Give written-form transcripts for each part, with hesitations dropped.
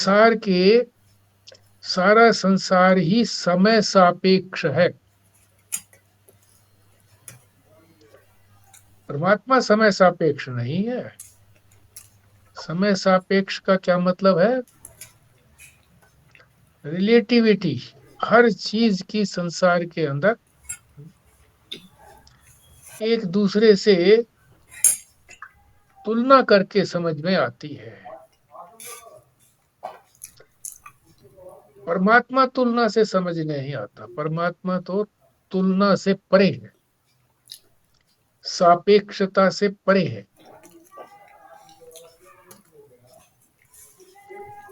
संसार के सारा संसार ही समय सापेक्ष है। परमात्मा समय सापेक्ष नहीं है। समय सापेक्ष का क्या मतलब है? रिलेटिविटी। हर चीज की संसार के अंदर एक दूसरे से तुलना करके समझ में आती है। परमात्मा तुलना से समझ नहीं आता। परमात्मा तो तुलना से परे है, सापेक्षता से परे है।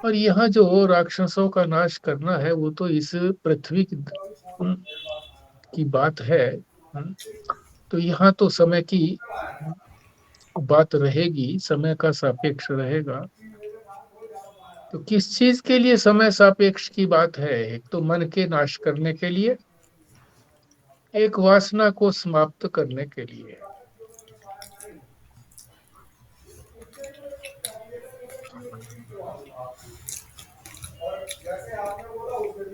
और यहाँ जो राक्षसों का नाश करना है वो तो इस पृथ्वी की बात है। तो यहाँ तो समय की बात रहेगी, समय का सापेक्ष रहेगा। तो किस चीज के लिए समय सापेक्ष की बात है? एक तो मन के नाश करने के लिए, एक वासना को समाप्त करने के लिए।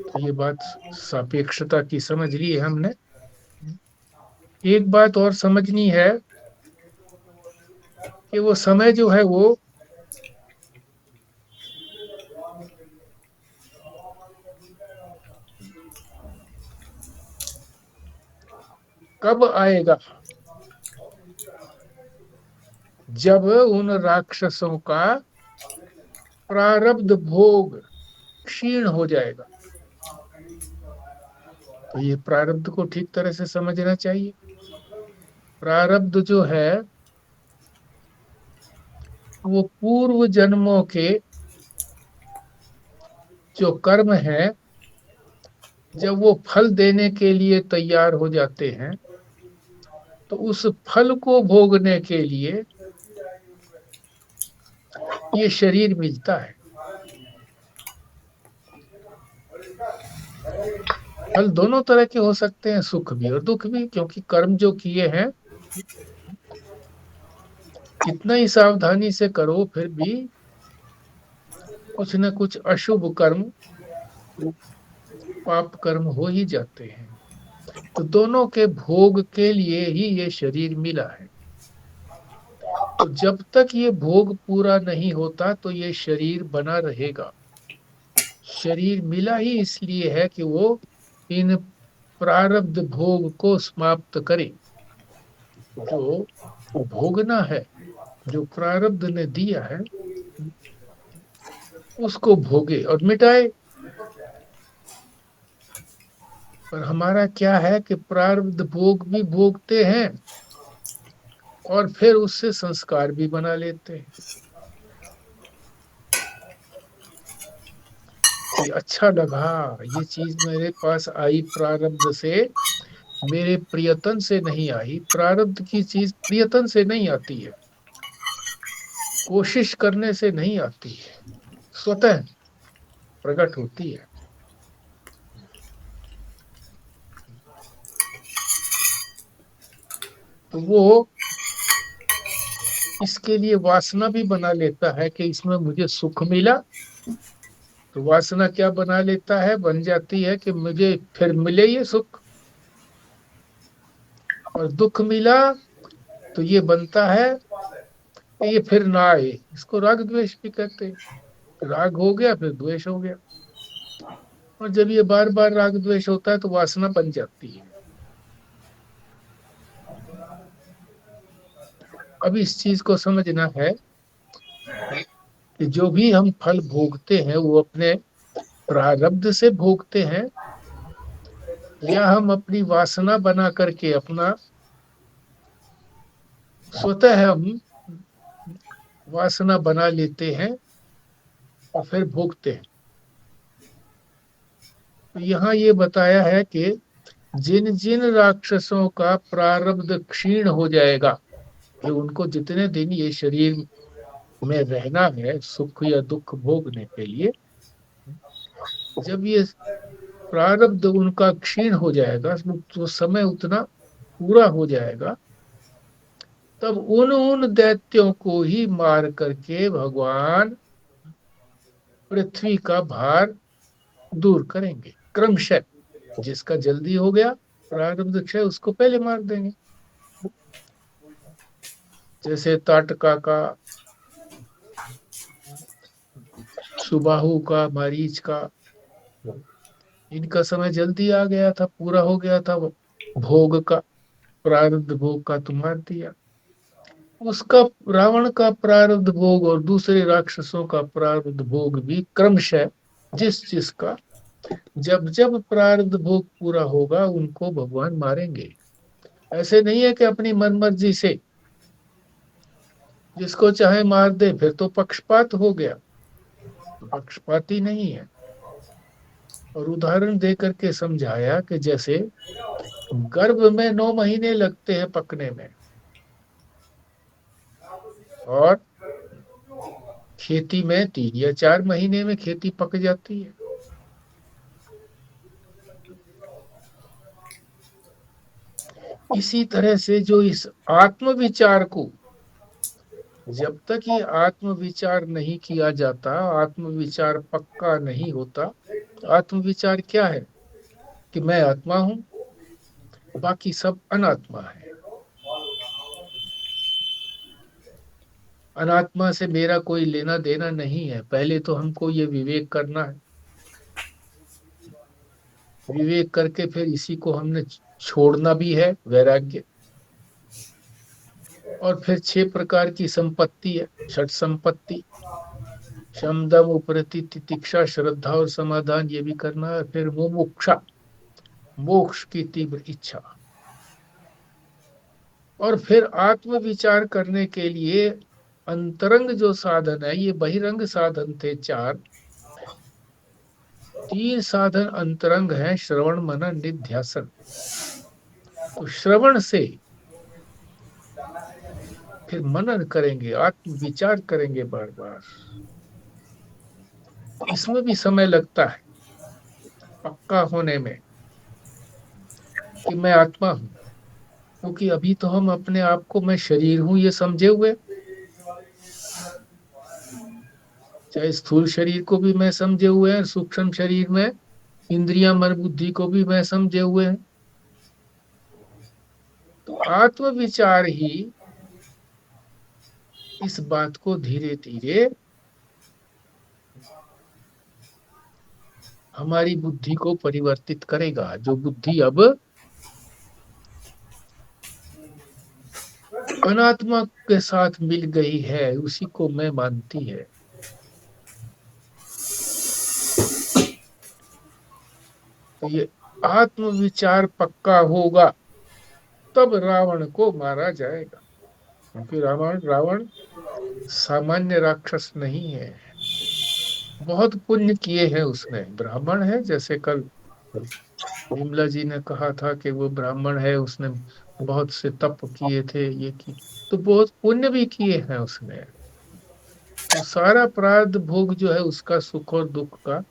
तो ये बात सापेक्षता की समझ ली है हमने। एक बात और समझनी है कि वो समय जो है वो कब आएगा? जब उन राक्षसों का प्रारब्ध भोग क्षीण हो जाएगा। तो ये प्रारब्ध को ठीक तरह से समझना चाहिए। प्रारब्ध जो है वो पूर्व जन्मों के जो कर्म है, जब वो फल देने के लिए तैयार हो जाते हैं तो उस फल को भोगने के लिए ये शरीर मिलता है। फल दोनों तरह के हो सकते हैं, सुख भी और दुख भी, क्योंकि कर्म जो किए हैं कितना ही सावधानी से करो फिर भी कुछ न कुछ अशुभ कर्म, पाप कर्म हो ही जाते हैं। तो दोनों के भोग के लिए ही ये शरीर मिला है। तो जब तक ये भोग पूरा नहीं होता तो ये शरीर बना रहेगा। शरीर मिला ही इसलिए है कि वो इन प्रारब्ध भोग को समाप्त करे। जो भोगना है, जो प्रारब्ध ने दिया है उसको भोगे और मिटाए। पर हमारा क्या है कि प्रारब्ध भोग भी भोगते हैं और फिर उससे संस्कार भी बना लेते हैं। ये अच्छा लगा, ये चीज मेरे पास आई प्रारब्ध से, मेरे प्रियतन से नहीं आई। प्रारब्ध की चीज प्रियतन से नहीं आती है, कोशिश करने से नहीं आती है, स्वतः प्रकट होती है। तो वो इसके लिए वासना भी बना लेता है कि इसमें मुझे सुख मिला। तो वासना क्या बना लेता है, बन जाती है कि मुझे फिर मिले ये सुख। और दुख मिला तो ये बनता है कि ये फिर ना आए। इसको राग द्वेष भी कहते हैं। राग हो गया फिर द्वेष हो गया। और जब ये बार बार राग द्वेष होता है तो वासना बन जाती है। अब इस चीज को समझना है कि जो भी हम फल भोगते हैं वो अपने प्रारब्ध से भोगते हैं, या हम अपनी वासना बना करके अपना स्वतः हम वासना बना लेते हैं और फिर भोगते हैं। तो यहाँ ये बताया है कि जिन जिन राक्षसों का प्रारब्ध क्षीण हो जाएगा, कि उनको जितने दिन ये शरीर में रहना है सुख या दुख भोगने के लिए, जब ये प्रारब्ध उनका क्षीण हो जाएगा, तो समय उतना पूरा हो जाएगा, तब उन उन दैत्यों को ही मार करके भगवान पृथ्वी का भार दूर करेंगे क्रमशः। जिसका जल्दी हो गया प्रारब्ध क्षय, उसको पहले मार देंगे। जैसे ताटका का, सुबाहु का, मारीच का, इनका समय जल्दी आ गया था, पूरा हो गया था वो भोग का, प्रारब्ध भोग का तो मार दिया। उसका, रावण का प्रारब्ध भोग और दूसरे राक्षसों का प्रारब्ध भोग भी क्रमशः जिस जिसका जब जब प्रारब्ध भोग पूरा होगा उनको भगवान मारेंगे। ऐसे नहीं है कि अपनी मनमर्जी से जिसको चाहे मार दे, फिर तो पक्षपात हो गया। पक्षपाती नहीं है। और उदाहरण दे करके समझाया कि जैसे गर्भ में 9 महीने लगते हैं पकने में, और खेती में 3 या 4 महीने में खेती पक जाती है। इसी तरह से जो इस आत्म विचार को, जब तक ये आत्म विचार नहीं किया जाता, आत्म विचार पक्का नहीं होता। आत्म विचार क्या है? कि मैं आत्मा हूं, बाकी सब अनात्मा है। अनात्मा से मेरा कोई लेना देना नहीं है। पहले तो हमको ये विवेक करना है। विवेक करके फिर इसी को हमने छोड़ना भी है, वैराग्य। और फिर 6 प्रकार की संपत्ति है, षट संपत्ति, शम दम उपरति तितिक्षा श्रद्धा और समाधान, ये भी करना है। फिर मुमुक्षा, मोक्ष की तीव्र इच्छा। और फिर आत्म विचार करने के लिए अंतरंग जो साधन है, ये बहिरंग साधन थे 4। 3 साधन अंतरंग हैं, श्रवण मनन निध्यासन। तो श्रवण से फिर मनन करेंगे, आत्म विचार करेंगे बार बार। इसमें भी समय लगता है पक्का होने में कि मैं आत्मा हूं। क्योंकि अभी तो हम अपने आप को मैं शरीर हूं ये समझे हुए, चाहे स्थूल शरीर को भी मैं समझे हुए हैं, सूक्ष्म शरीर में इंद्रियां मन बुद्धि को भी मैं समझे हुए हैं। तो आत्म विचार ही इस बात को धीरे धीरे हमारी बुद्धि को परिवर्तित करेगा। जो बुद्धि अब अनात्मा के साथ मिल गई है, उसी को मैं मानती है। तो ये आत्म विचार पक्का होगा तब रावण को मारा जाएगा। क्योंकि रावण रावण सामान्य राक्षस नहीं है। बहुत पुण्य किए हैं उसने, ब्राह्मण है। जैसे कल विमला जी ने कहा था कि वो ब्राह्मण है, उसने बहुत से तप किए थे, ये की, तो बहुत पुण्य भी किए हैं उसने। तो सारा प्रारब्ध भोग जो है उसका, सुख और दुख का,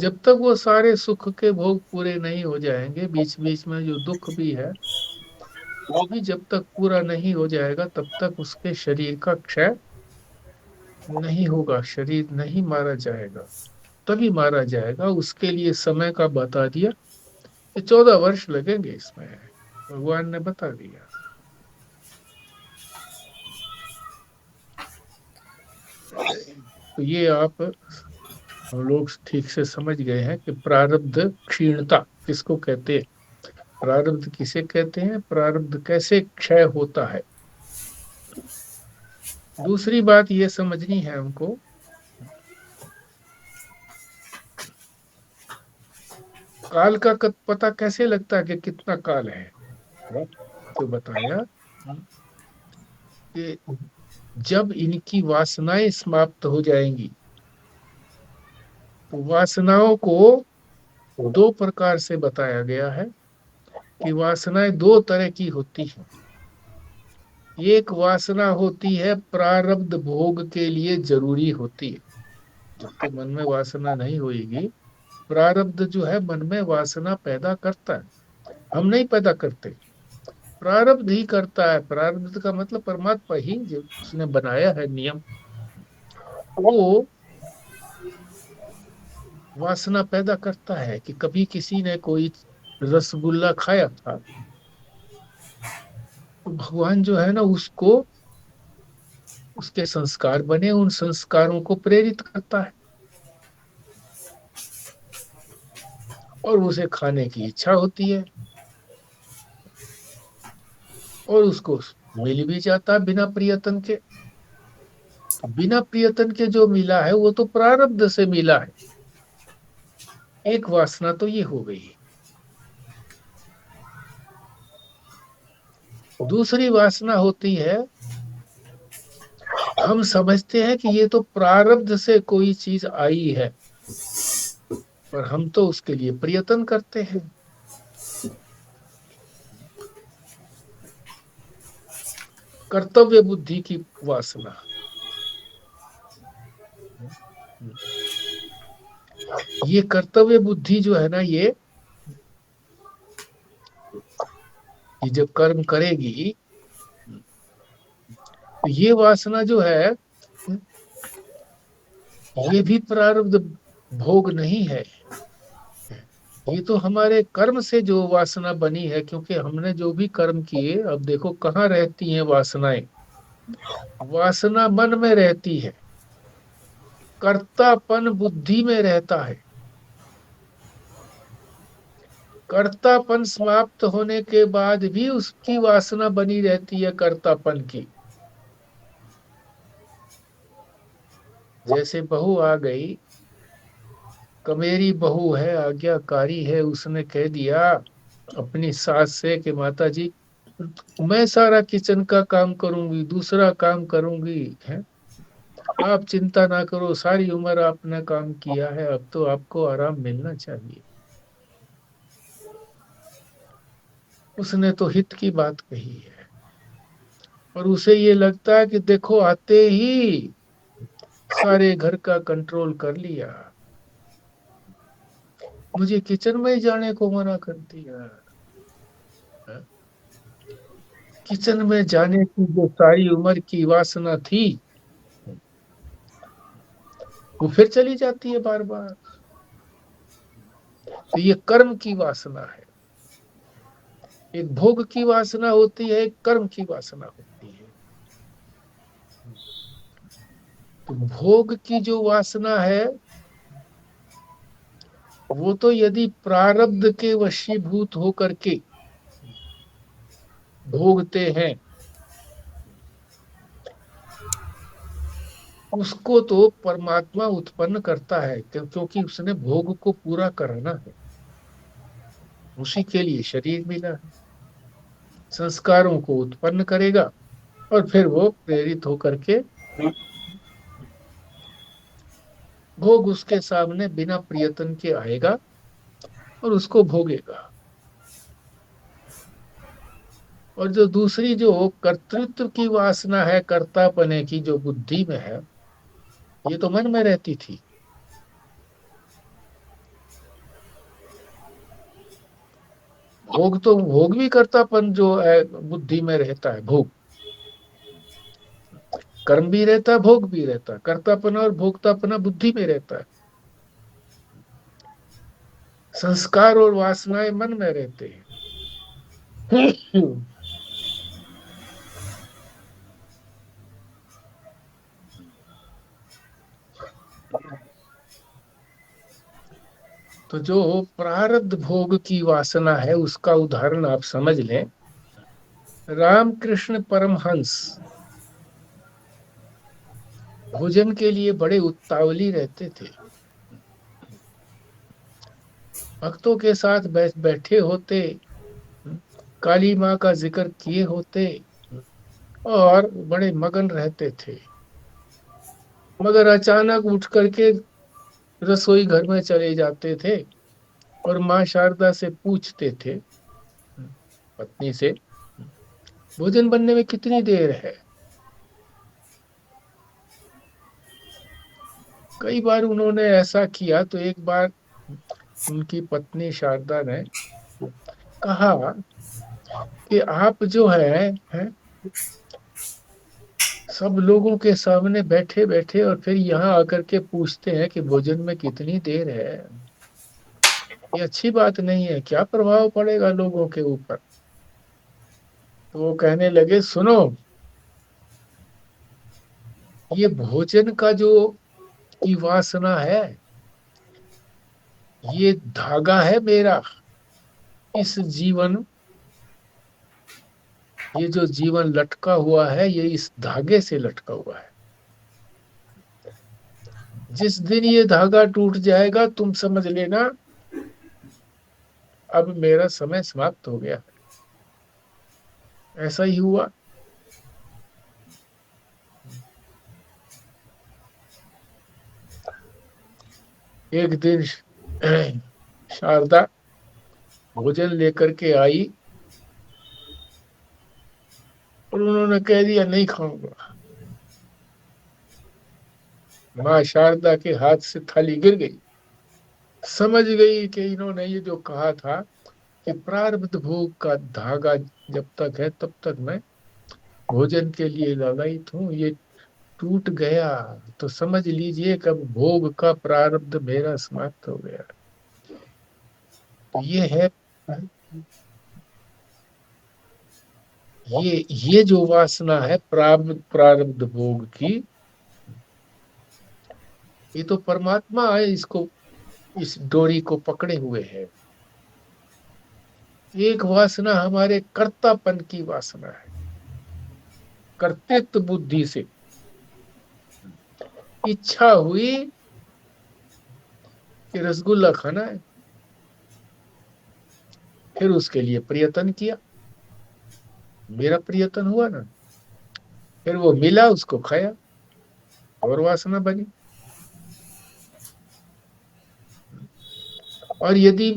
जब तक वो सारे सुख के भोग पूरे नहीं हो जाएंगे, बीच बीच में जो दुख भी है वो भी जब तक पूरा नहीं हो जाएगा, तब तक उसके शरीर का क्षय नहीं होगा, शरीर नहीं मारा जाएगा। तभी मारा जाएगा। उसके लिए समय का बता दिया कि 14 वर्ष लगेंगे इसमें, भगवान ने बता दिया। तो ये आप हम लोग ठीक से समझ गए हैं कि प्रारब्ध क्षीणता किसको कहते हैं, प्रारब्ध किसे कहते हैं, प्रारब्ध कैसे क्षय होता है। दूसरी बात ये समझनी है हमको, काल का पता कैसे लगता है कि कितना काल है। तो बताया कि जब इनकी वासनाएं समाप्त हो जाएंगी, तो वासनाओं को 2 प्रकार से बताया गया है कि वासनाएं 2 तरह की होती हैं। एक वासना होती है प्रारब्ध भोग के लिए जरूरी होती है। जब तक मन में वासना नहीं होगी, प्रारब्ध जो है मन में वासना पैदा करता है, हम नहीं पैदा करते, प्रारब्ध ही करता है। प्रारब्ध का मतलब परमात्मा ही, जो उसने बनाया है नियम, वो वासना पैदा करता है कि कभी किसी ने कोई रसगुल्ला खाया था, तो भगवान जो है ना उसको, उसके संस्कार बने, उन संस्कारों को प्रेरित करता है और उसे खाने की इच्छा होती है और उसको मिल भी जाता है बिना प्रयत्न के। तो बिना प्रयत्न के जो मिला है वो तो प्रारब्ध से मिला है। एक वासना तो ये हो गई। दूसरी वासना होती है, हम समझते हैं कि ये तो प्रारब्ध से कोई चीज आई है, पर हम तो उसके लिए प्रयत्न करते हैं। कर्तव्य बुद्धि की वासना। ये कर्तव्य बुद्धि जो है ना, ये जब कर्म करेगी, तो ये वासना जो है, ये भी प्रारब्ध भोग नहीं है। ये तो हमारे कर्म से जो वासना बनी है, क्योंकि हमने जो भी कर्म किए। अब देखो कहाँ रहती हैं वासनाएं। वासना मन में रहती है, कर्तापन बुद्धि में रहता है। कर्तापन समाप्त होने के बाद भी उसकी वासना बनी रहती है, कर्तापन की। जैसे बहू आ गई, कमेरी बहू है, आज्ञाकारी है, उसने कह दिया अपनी सास से कि माता जी, मैं सारा किचन का काम करूंगी, दूसरा काम करूंगी है, आप चिंता ना करो, सारी उम्र आपने काम किया है, अब तो आपको आराम मिलना चाहिए। उसने तो हित की बात कही है, और उसे ये लगता है कि देखो आते ही सारे घर का कंट्रोल कर लिया, मुझे किचन में ही जाने को मना कर दिया। हाँ? किचन में जाने की जो सारी उम्र की वासना थी, वो फिर चली जाती है बार बार। तो ये कर्म की वासना है। एक भोग की वासना होती है, एक कर्म की वासना होती है। तो भोग की जो वासना है, वो तो यदि प्रारब्ध के वशीभूत होकर के भोगते हैं, उसको तो परमात्मा उत्पन्न करता है, क्योंकि उसने भोग को पूरा करना है। उसी के लिए शरीर मिला है, संस्कारों को उत्पन्न करेगा और फिर वो प्रेरित होकर के भोग उसके सामने बिना प्रयत्न के आएगा और उसको भोगेगा। और जो दूसरी जो कर्तृत्व की वासना है, कर्तापने की जो बुद्धि में है, ये तो मन में रहती थी। भोग भी कर्तापन जो है बुद्धि में रहता है। भोग, कर्म भी रहता है, भोग भी रहता है, कर्तापना और भोक्तापना बुद्धि में रहता है। संस्कार और वासनाएं मन में रहते हैं। तो जो प्रारब्ध भोग की वासना है, उसका उदाहरण आप समझ लें। रामकृष्ण परमहंस भोजन के लिए बड़े उत्तावली रहते थे। भक्तों के साथ बैठे होते, काली माँ का जिक्र किए होते और बड़े मगन रहते थे। मगर अचानक उठ करके रसोई घर में चले जाते थे और माँ शारदा से पूछते थे, पत्नी से, भोजन बनने में कितनी देर है। कई बार उन्होंने ऐसा किया, तो एक बार उनकी पत्नी शारदा ने कहा कि आप जो है सब लोगों के सामने बैठे बैठे और फिर यहाँ आकर के पूछते हैं कि भोजन में कितनी देर है। ये अच्छी बात नहीं है, क्या प्रभाव पड़ेगा लोगों के ऊपर। तो वो कहने लगे, सुनो, ये भोजन का जो की वासना है, ये धागा है मेरा। इस जीवन, ये जो जीवन लटका हुआ है, ये इस धागे से लटका हुआ है। जिस दिन ये धागा टूट जाएगा, तुम समझ लेना अब मेरा समय समाप्त हो गया। ऐसा ही हुआ। एक दिन शारदा भोजन लेकर के आई और उन्होंने कह दिया, नहीं खाऊंगा। माँ शारदा के हाथ से थाली गिर गई। समझ गई कि इन्होंने ये जो कहा था कि प्रारब्ध भोग का धागा जब तक है तब तक मैं भोजन के लिए लालायित हूँ, ये टूट गया तो समझ लीजिए कि अब भोग का प्रारब्ध मेरा समाप्त हो गया। तो ये है, ये जो वासना है प्रारब्ध प्रारब्ध भोग की, ये तो परमात्मा है, इसको, इस डोरी को पकड़े हुए है। एक वासना हमारे कर्तापन की वासना है, कर्तृत्व बुद्धि से इच्छा हुई कि रसगुल्ला खाना है, फिर उसके लिए प्रयत्न किया, मेरा प्रयत्न हुआ ना, फिर वो मिला, उसको खाया और वासना बनी। और यदि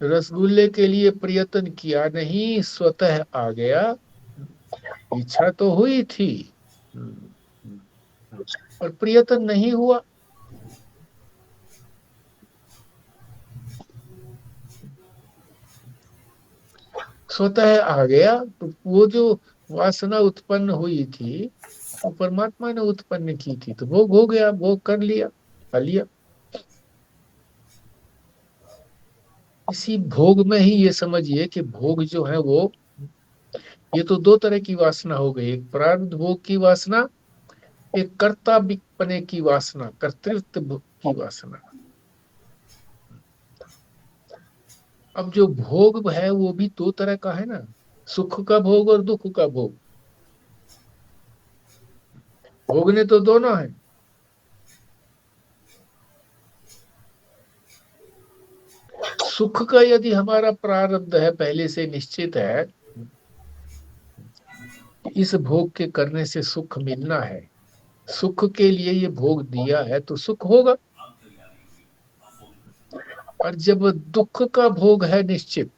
रसगुल्ले के लिए प्रयत्न किया नहीं, स्वतः आ गया, इच्छा तो हुई थी और प्रयत्न नहीं हुआ, स्वतः आ गया, तो वो जो वासना उत्पन्न हुई थी वो परमात्मा ने उत्पन्न की थी, तो भोग हो गया, भोग कर लिया, खा लिया। इसी भोग में ही ये समझिए कि भोग जो है वो, ये तो दो तरह की वासना हो गई, एक प्रारब्ध भोग की वासना, एक कर्तव्यपने की वासना, कर्तृत्व की वासना। अब जो भोग है वो भी दो तरह का है ना, सुख का भोग और दुख का भोग। भोगने तो दोनों है। सुख का यदि हमारा प्रारब्ध है, पहले से निश्चित है, इस भोग के करने से सुख मिलना है, सुख के लिए ये भोग दिया है, तो सुख होगा। और जब दुख का भोग है निश्चित,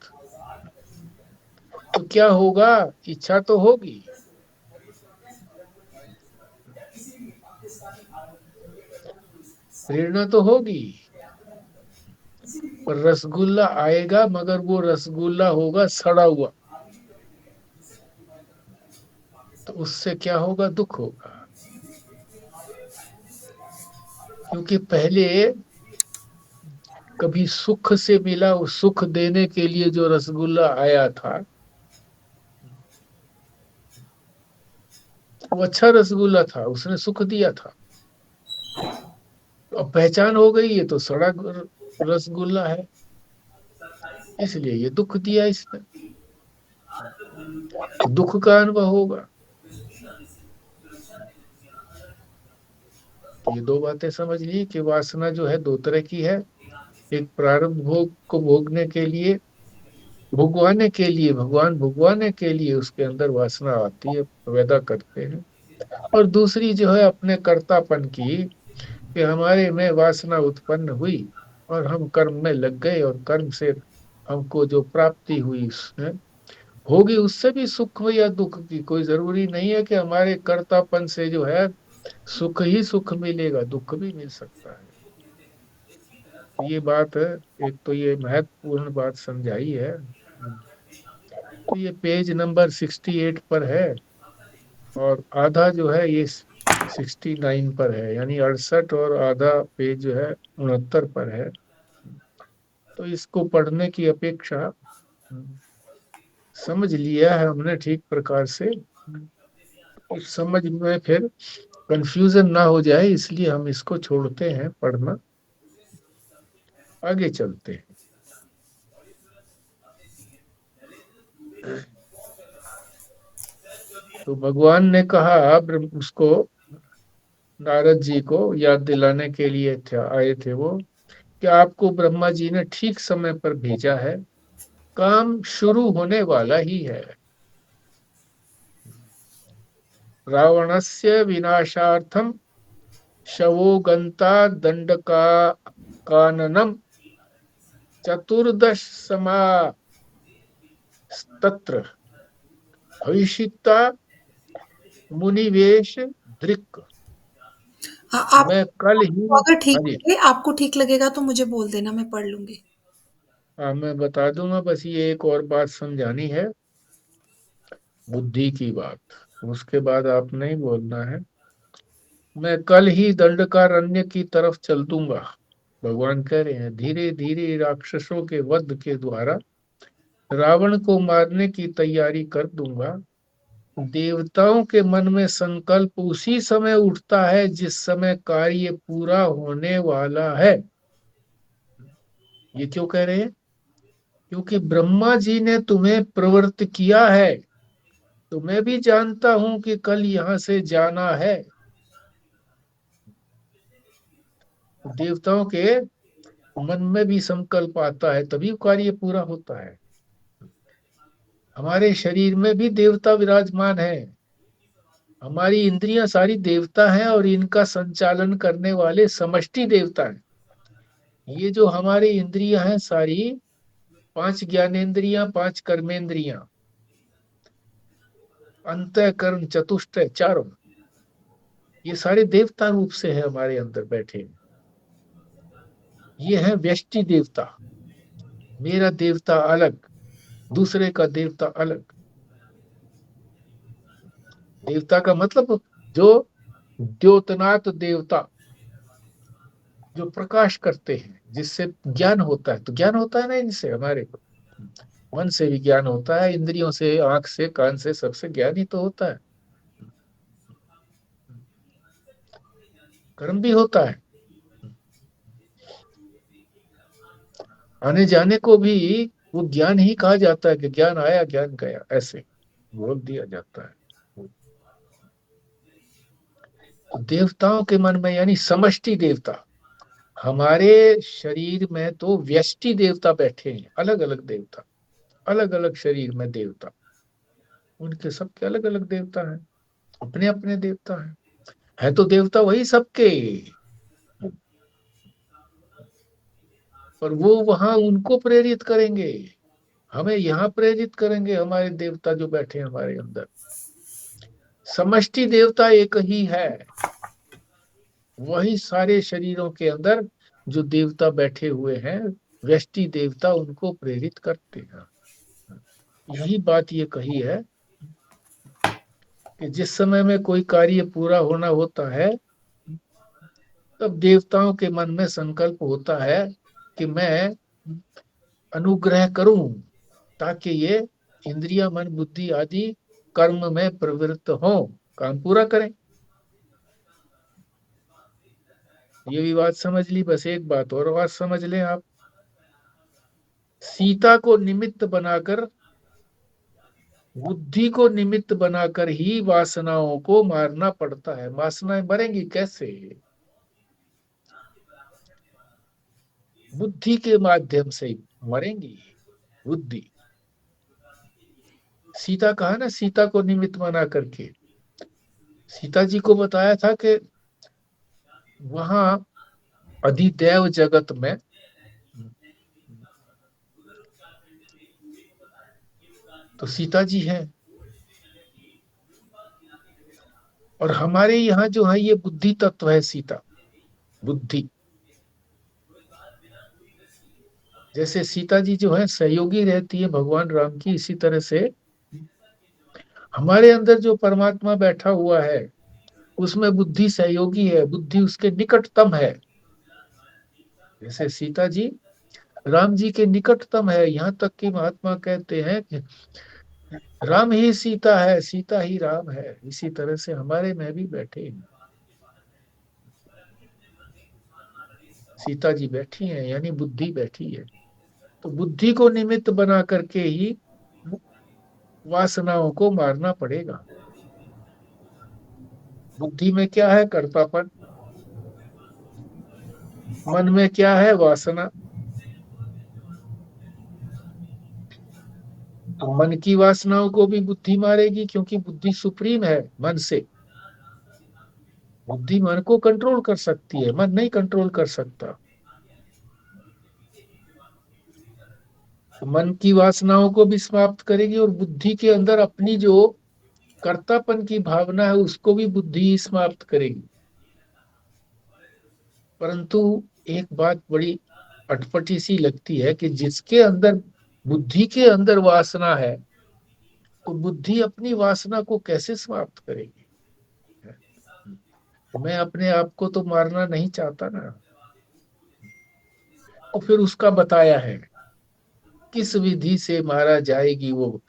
तो क्या होगा, इच्छा तो होगी, प्रेरणा तो होगी, पर रसगुल्ला आएगा, मगर वो रसगुल्ला होगा सड़ा हुआ, तो उससे क्या होगा, दुख होगा। क्योंकि पहले कभी सुख से मिला, उस सुख देने के लिए जो रसगुल्ला आया था वो अच्छा रसगुल्ला था, उसने सुख दिया था। अब पहचान हो गई, ये तो सड़ा रसगुल्ला है, इसलिए ये दुख दिया इसने, तो दुख का अनुभव होगा। ये दो बातें समझ ली कि वासना जो है दो तरह की है, एक प्रारब्ध भोग को भोगने के लिए, भुगवाने के लिए, भगवान भुगवाने के लिए उसके अंदर वासना आती है, पैदा करते हैं। और दूसरी जो है अपने कर्तापन की, कि हमारे में वासना उत्पन्न हुई और हम कर्म में लग गए, और कर्म से हमको जो प्राप्ति हुई उसमें होगी, उससे भी सुख हो या दुख की कोई जरूरी नहीं है कि हमारे कर्तापन से जो है सुख ही सुख मिलेगा, दुख भी मिल सकता है। तो ये बात है, एक तो ये महत्वपूर्ण बात समझाई है। तो ये पेज नंबर 68 पर है, और आधा जो है ये 69 पर है, यानी 68 और आधा पेज जो है 69 पर है। तो इसको पढ़ने की अपेक्षा समझ लिया है हमने ठीक प्रकार से, उस समझ में फिर कंफ्यूजन ना हो जाए, इसलिए हम इसको छोड़ते हैं पढ़ना, आगे चलते हैं। तो भगवान ने कहा उसको, नारद जी को याद दिलाने के लिए आए थे वो, कि आपको ब्रह्मा जी ने ठीक समय पर भेजा है, काम शुरू होने वाला ही है। रावणस्य विनाशार्थम शवो गंता दंडका काननम चतुर्दश समास्तत्र भविष्यता मुनिवेश दृक्। हाँ, आप मैं कल ही, अगर ठीक हाँ जी, लगे, आपको ठीक लगेगा तो मुझे बोल देना, मैं पढ़ लूंगी। हाँ मैं बता दूंगा, बस ये एक और बात समझानी है, बुद्धि की बात, उसके बाद आप नहीं बोलना है। मैं कल ही दंडकारण्य की तरफ चल दूंगा, भगवान कह रहे हैं, धीरे धीरे राक्षसों के वध के द्वारा रावण को मारने की तैयारी कर दूंगा। देवताओं के मन में संकल्प उसी समय उठता है जिस समय कार्य पूरा होने वाला है। ये क्यों कह रहे हैं? क्योंकि ब्रह्मा जी ने तुम्हें प्रवृत्त किया है, तो मैं भी जानता हूं कि कल यहां से जाना है। देवताओं के मन में भी संकल्प आता है, तभी कार्य पूरा होता है। हमारे शरीर में भी देवता विराजमान है, हमारी इंद्रियां सारी देवता हैं, और इनका संचालन करने वाले समष्टि देवता हैं। ये जो हमारी इंद्रियां हैं सारी, 5 ज्ञानेंद्रियां, 5 कर्मेंद्रियां, अंतःकरण चतुष्टय चारों, ये सारे देवता रूप से है हमारे अंदर बैठे। ये है व्यष्टि देवता, मेरा देवता अलग, दूसरे का देवता अलग। देवता का मतलब जो द्योतनाथ देवता, जो प्रकाश करते हैं, जिससे ज्ञान होता है। तो ज्ञान होता है ना इनसे, हमारे को मन से भी ज्ञान होता है, इंद्रियों से, आंख से, कान से, सबसे ज्ञान ही तो होता है। कर्म भी होता है, आने जाने को भी वो ज्ञान ही कहा जाता है, कि ज्ञान आया ज्ञान गया, ऐसे बोल दिया जाता है। तो देवताओं के मन में, यानी समष्टि देवता, हमारे शरीर में तो व्यष्टि देवता बैठे हैं, अलग अलग देवता, अलग अलग शरीर में देवता, उनके सबके अलग अलग देवता हैं, अपने अपने देवता हैं। है तो देवता वही सबके, पर वो वहां उनको प्रेरित करेंगे, हमें यहाँ प्रेरित करेंगे, हमारे देवता जो बैठे हैं हमारे अंदर। समष्टि देवता एक ही है, वही सारे शरीरों के अंदर जो देवता बैठे हुए हैं, व्यष्टि देवता उनको प्रेरित करते हैं। यही बात ये कही है कि जिस समय में कोई कार्य पूरा होना होता है, तब देवताओं के मन में संकल्प होता है कि मैं अनुग्रह करूं, ताकि ये इंद्रिया, मन, बुद्धि आदि कर्म में प्रवृत्त हो, काम पूरा करें। ये भी बात समझ ली, बस एक बात और बात समझ लें आप। सीता को निमित्त बनाकर, बुद्धि को निमित्त बनाकर ही वासनाओं को मारना पड़ता है। वासनाएं मरेंगी कैसे? बुद्धि के माध्यम से ही मरेंगी, बुद्धि। सीता कहा ना, सीता को निमित्त बना करके सीता जी को बताया था कि वहां अधिदैव जगत में तो सीता जी हैं, और हमारे यहाँ जो है ये बुद्धि तत्व है, सीता बुद्धि। जैसे सीता जी जो है सहयोगी रहती है भगवान राम की, इसी तरह से हमारे अंदर जो परमात्मा बैठा हुआ है, उसमें बुद्धि सहयोगी है, बुद्धि उसके निकटतम है। जैसे सीता जी राम जी के निकटतम है, यहाँ तक कि महात्मा कहते हैं कि राम ही सीता है, सीता ही राम है। इसी तरह से हमारे में भी बैठे हैं, सीता जी बैठी हैं, यानी बुद्धि बैठी है। तो बुद्धि को निमित्त बना करके ही वासनाओं को मारना पड़ेगा। बुद्धि में क्या है? कर्तापन। मन में क्या है? वासना। तो मन की वासनाओं को भी बुद्धि मारेगी, क्योंकि बुद्धि सुप्रीम है मन से। बुद्धि मन को कंट्रोल कर सकती है, मन नहीं कंट्रोल कर सकता। तो मन की वासनाओं को भी समाप्त करेगी, और बुद्धि के अंदर अपनी जो कर्तापन की भावना है उसको भी बुद्धि समाप्त करेगी। परंतु एक बात बड़ी अटपटी सी लगती है कि जिसके अंदर, बुद्धि के अंदर वासना है, तो बुद्धि अपनी वासना को कैसे समाप्त करेगी? मैं अपने आप को तो मारना नहीं चाहता ना। तो फिर उसका बताया है किस विधि से मारा जाएगी वो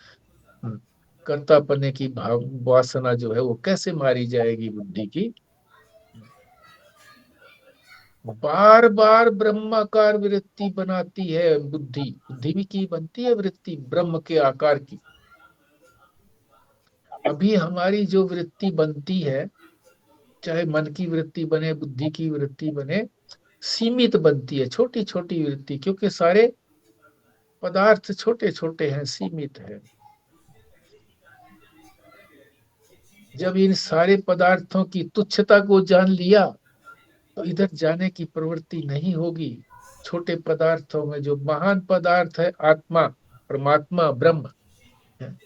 कर्तापने की भाव वासना जो है, वो कैसे मारी जाएगी बुद्धि की। बार बार ब्रह्माकार वृत्ति बनाती है बुद्धि। बुद्धि भी की बनती है वृत्ति ब्रह्म के आकार की। अभी हमारी जो वृत्ति बनती है, चाहे मन की वृत्ति बने, बुद्धि की वृत्ति बने, सीमित बनती है, छोटी छोटी वृत्ति, क्योंकि सारे पदार्थ छोटे छोटे हैं, सीमित है। जब इन सारे पदार्थों की तुच्छता को जान लिया, तो इधर जाने की प्रवृत्ति नहीं होगी। छोटे पदार्थों में जो महान पदार्थ है, आत्मा, परमात्मा, ब्रह्म है,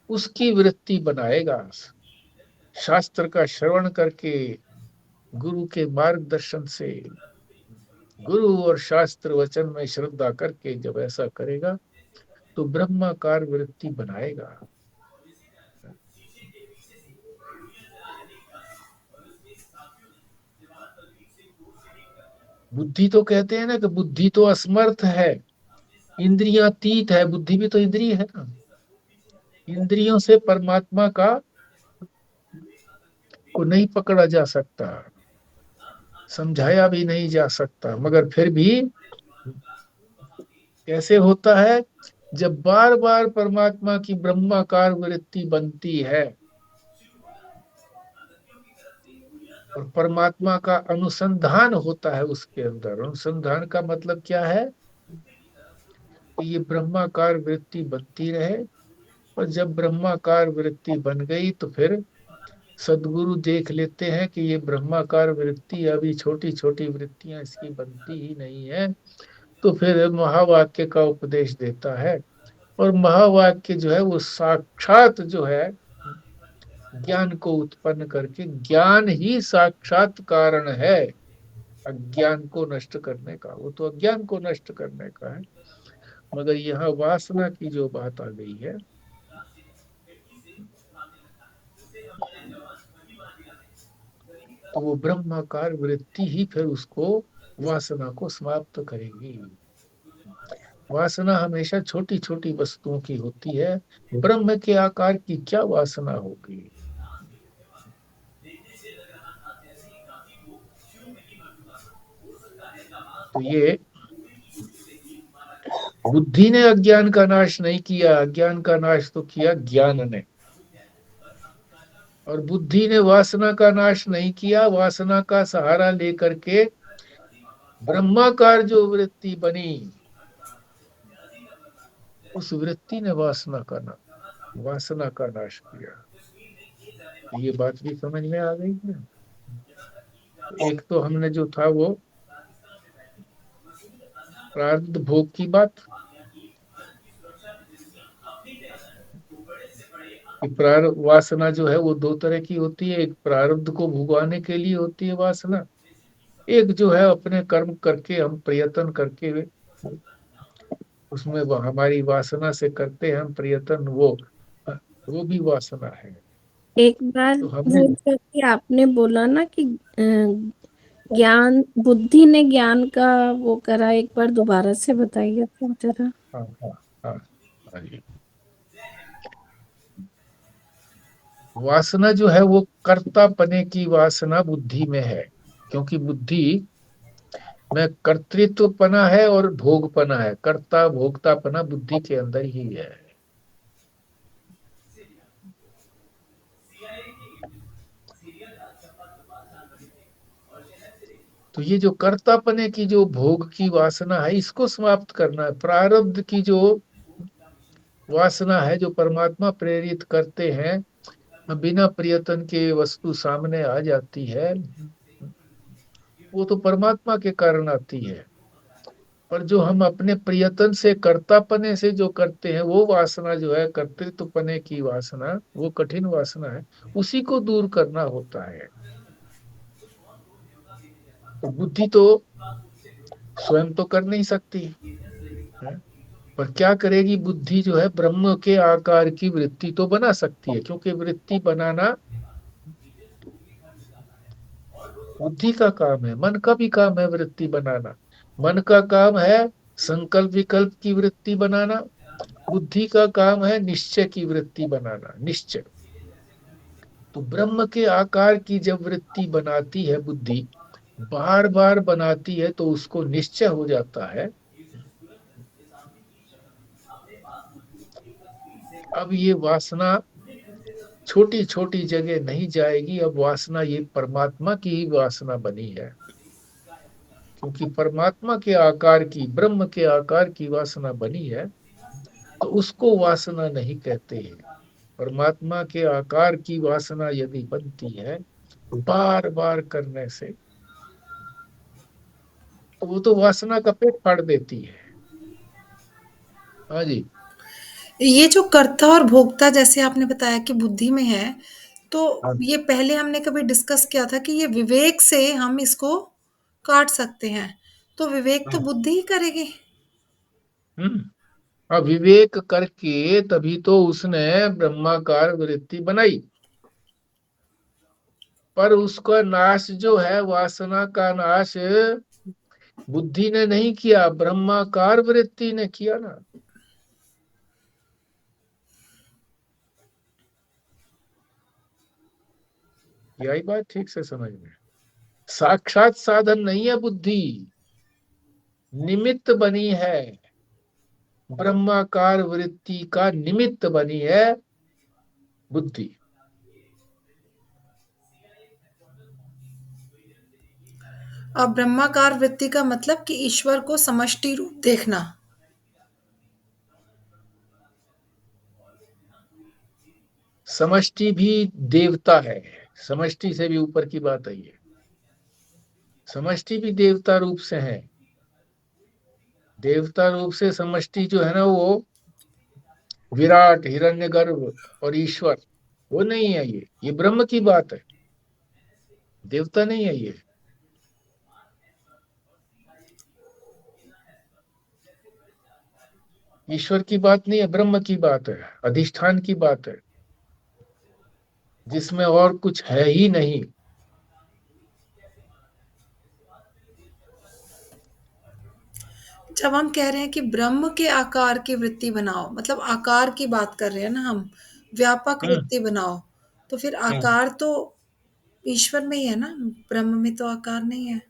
उसकी वृत्ति बनाएगा। शास्त्र का श्रवण करके, गुरु के मार्गदर्शन से, गुरु और शास्त्र वचन में श्रद्धा करके जब ऐसा करेगा, तो ब्रह्माकार वृत्ति बनाएगा। बुद्धि तो कहते हैं ना कि बुद्धि तो असमर्थ है, इंद्रियातीत है। बुद्धि भी तो इंद्रिय है ना। इंद्रियों से परमात्मा का को नहीं पकड़ा जा सकता, समझाया भी नहीं जा सकता। मगर फिर भी कैसे होता है? जब बार बार परमात्मा की ब्रह्माकार वृत्ति बनती है, और परमात्मा का अनुसंधान होता है उसके अंदर। अनुसंधान का मतलब क्या है? कि ये ब्रह्माकार वृत्ति बनती रहे, और जब ब्रह्माकार वृत्ति बन गई, तो फिर सदगुरु देख लेते हैं कि ये ब्रह्माकार वृत्ति, अभी छोटी छोटी वृत्तियां इसकी बनती ही नहीं है। तो फिर महावाक्य का उपदेश देता है, और महावाक्य जो है वो साक्षात जो है ज्ञान को उत्पन्न करके, ज्ञान ही साक्षात कारण है अज्ञान को नष्ट करने का। वो तो अज्ञान को नष्ट करने का है, मगर यहाँ वासना की जो बात आ गई है, तो वो ब्रह्माकार वृत्ति ही फिर उसको, वासना को समाप्त करेगी। वासना हमेशा छोटी छोटी वस्तुओं की होती है, ब्रह्म के आकार की क्या वासना होगी? तो ये बुद्धि ने अज्ञान का नाश नहीं किया, अज्ञान का नाश तो किया ज्ञान ने। और बुद्धि ने वासना का नाश नहीं किया, वासना का सहारा लेकर के ब्रह्माकार जो वृत्ति बनी, उस वृत्ति ने वासना का नाश किया। ये बात भी समझ में आ गई है। एक तो हमने जो था वो प्रारब्ध भोग की बात, कि प्रारब्ध वासना जो है वो दो तरह की होती है। एक प्रारब्ध को भुगवाने के लिए होती है वासना, एक जो है अपने कर्म करके, हम प्रयत्न करके उसमें हमारी वासना से करते हैं हम प्रयत्न, वो भी वासना है। एक बार तो वो हमें, जो कि आपने बोला ना कि ज्ञान, बुद्धि ने ज्ञान का वो करा, एक बार दोबारा से बताइए तो जरा। हाँ हाँ हाँ हाँ जी, वासना जो है वो कर्तापने की वासना बुद्धि में है, क्योंकि बुद्धि में कर्तृत्वपना है और भोगपना है। कर्ता भोक्तापना बुद्धि के अंदर ही है। तो ये जो कर्तापने की जो भोग की वासना है, इसको समाप्त करना है। प्रारब्ध की जो वासना है, जो परमात्मा प्रेरित करते हैं, बिना प्रयत्न के वस्तु सामने आ जाती है, वो तो परमात्मा के कारण आती है। पर जो हम अपने प्रयत्न से, कर्तापने से जो करते हैं, वो वासना जो है, कर्तृत्वपने की वासना, वो कठिन वासना है। उसी को दूर करना होता है। तो बुद्धि तो स्वयं तो कर नहीं सकती है, पर क्या करेगी बुद्धि जो है, ब्रह्म के आकार की वृत्ति तो बना सकती है, क्योंकि वृत्ति बनाना बुद्धि का काम है। मन का भी काम है वृत्ति बनाना। मन का काम है संकल्प विकल्प की वृत्ति बनाना, बुद्धि का काम है निश्चय की वृत्ति बनाना, निश्चय। तो ब्रह्म के आकार की जब वृत्ति बनाती है बुद्धि, बार बार बनाती है, तो उसको निश्चय हो जाता है। अब ये वासना छोटी छोटी जगह नहीं जाएगी। अब वासना ये परमात्मा की ही वासना बनी है, क्योंकि परमात्मा के आकार की, ब्रह्म के आकार की वासना बनी है, तो उसको वासना नहीं कहते हैं। परमात्मा के आकार की वासना यदि बनती है बार बार करने से, तो वो तो वासना का पेट फाड़ देती है। हाँ जी। ये जो कर्ता और भोक्ता जैसे आपने बताया कि बुद्धि में है, तो हाँ ये पहले हमने कभी डिस्कस किया था कि ये विवेक से हम इसको काट सकते हैं। तो विवेक तो हाँ। बुद्धि ही करेगी। हम्म। अब विवेक करके तभी तो उसने ब्रह्माकार वृत्ति बनाई। पर उसका नाश जो है, वासना का नाश बुद्धि ने नहीं किया, ब्रह्माकार वृत्ति ने किया ना। यही बात ठीक से समझ में। साक्षात साधन नहीं है बुद्धि, निमित्त बनी है। ब्रह्माकार वृत्ति का निमित्त बनी है बुद्धि। अब ब्रह्माकार वृत्ति का मतलब कि ईश्वर को समष्टि रूप देखना। समष्टि भी देवता है, समष्टि से भी ऊपर की बात आई है। समष्टि भी देवता रूप से है। देवता रूप से समष्टि जो है ना, वो विराट, हिरण्यगर्भ और ईश्वर, वो नहीं है। ये ब्रह्म की बात है, देवता नहीं है ये। ईश्वर की बात नहीं है, ब्रह्म की बात है, अधिष्ठान की बात है, जिसमें और कुछ है ही नहीं। जब हम कह रहे हैं कि ब्रह्म के आकार की वृत्ति बनाओ, मतलब आकार की बात कर रहे हैं ना हम, व्यापक हम्म। वृत्ति बनाओ, तो फिर हम्म। आकार तो ईश्वर में ही है ना, ब्रह्म में तो आकार नहीं है।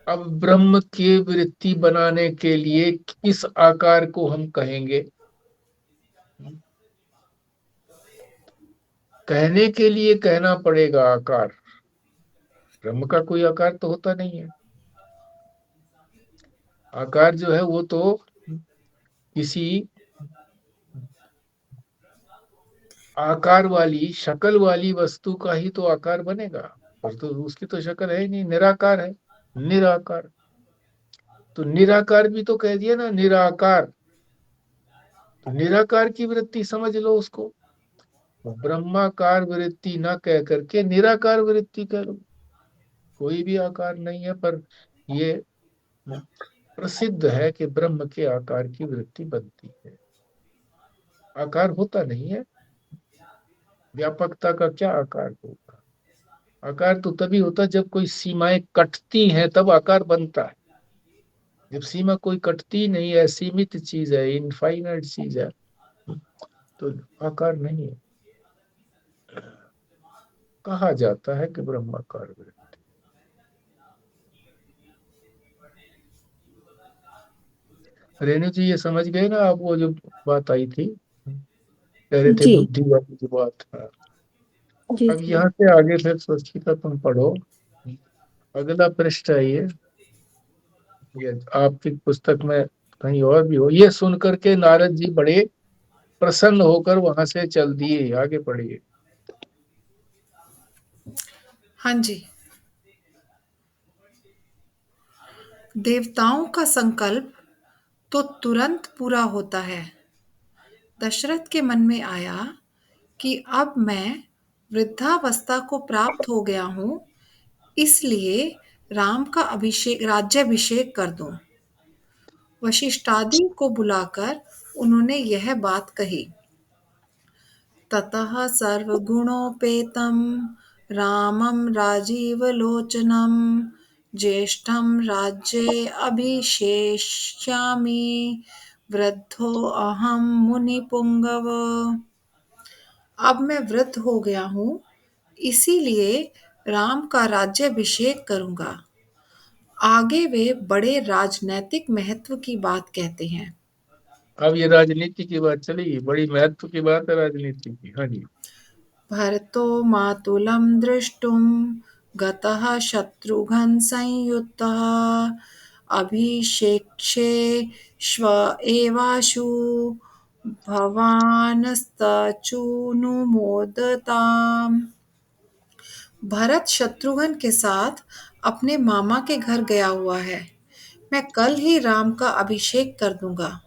अब ब्रह्म की वृत्ति बनाने के लिए किस आकार को हम कहेंगे? कहने के लिए कहना पड़ेगा आकार। ब्रह्म का कोई आकार तो होता नहीं है। आकार जो है वो तो किसी आकार वाली, शक्ल वाली वस्तु का ही तो आकार बनेगा। पर तो उसकी तो शक्ल है ही नहीं, निराकार है। निराकार, तो निराकार भी तो कह दिया ना, निराकार। तो निराकार की वृत्ति समझ लो उसको। ब्रह्माकार वृत्ति ना कह करके निराकार वृत्ति कह लो। कोई भी आकार नहीं है, पर ये प्रसिद्ध है कि ब्रह्म के आकार की वृत्ति बनती है। आकार होता नहीं है। व्यापकता का क्या आकार होगा? आकार तो तभी होता है जब कोई सीमाएं कटती हैं, तब आकार बनता है। जब सीमा कोई कटती नहीं है, सीमित चीज है, इनफाइनाइट चीज है, तो आकार नहीं है। कहा जाता है कि ब्रह्माकार वृत्त। रेणु जी ये समझ गए ना आप, वो जो बात आई थी, कह रहे थे जी बुद्धि वाली जो बात है। जी अब जी। यहाँ से आगे फिर स्वस्तिका तुम पढ़ो, अगला पृष्ठ है ये आपकी पुस्तक में कहीं और भी हो। ये सुन करके नारद जी बड़े प्रसन्न होकर वहां से चल दिए। आगे पढ़िए। हाँ जी। देवताओं का संकल्प तो तुरंत पूरा होता है। दशरथ के मन में आया कि अब मैं वृद्धावस्था को प्राप्त हो गया हूँ, इसलिए राम का अभिषेक राज्याभिषेक कर दूं। वशिष्ठादि को बुलाकर उन्होंने यह बात कही। ततः सर्वगुणोपेतं रामं राजीवलोचनं ज्येष्ठं राज्ये अभिषेष्यामि वृद्धो अहं मुनिपुंगव। अब मैं वृद्ध हो गया हूँ, इसीलिए राम का राज्याभिषेक करूंगा। आगे वे बड़े राजनैतिक महत्व की बात कहते हैं। अब ये राजनीति की बात चलेगी, बड़ी महत्व की बात है राजनीति की। हाँ जी। भरतो मातुलं द्रष्टुं गतः शत्रुघ्नसंयुक्तः अभिषेक्षे श्व एवाशु भवानस्तचूनुमोदताम्। भरत शत्रुघ्न के साथ अपने मामा के घर गया हुआ है। मैं कल ही राम का अभिषेक कर दूंगा।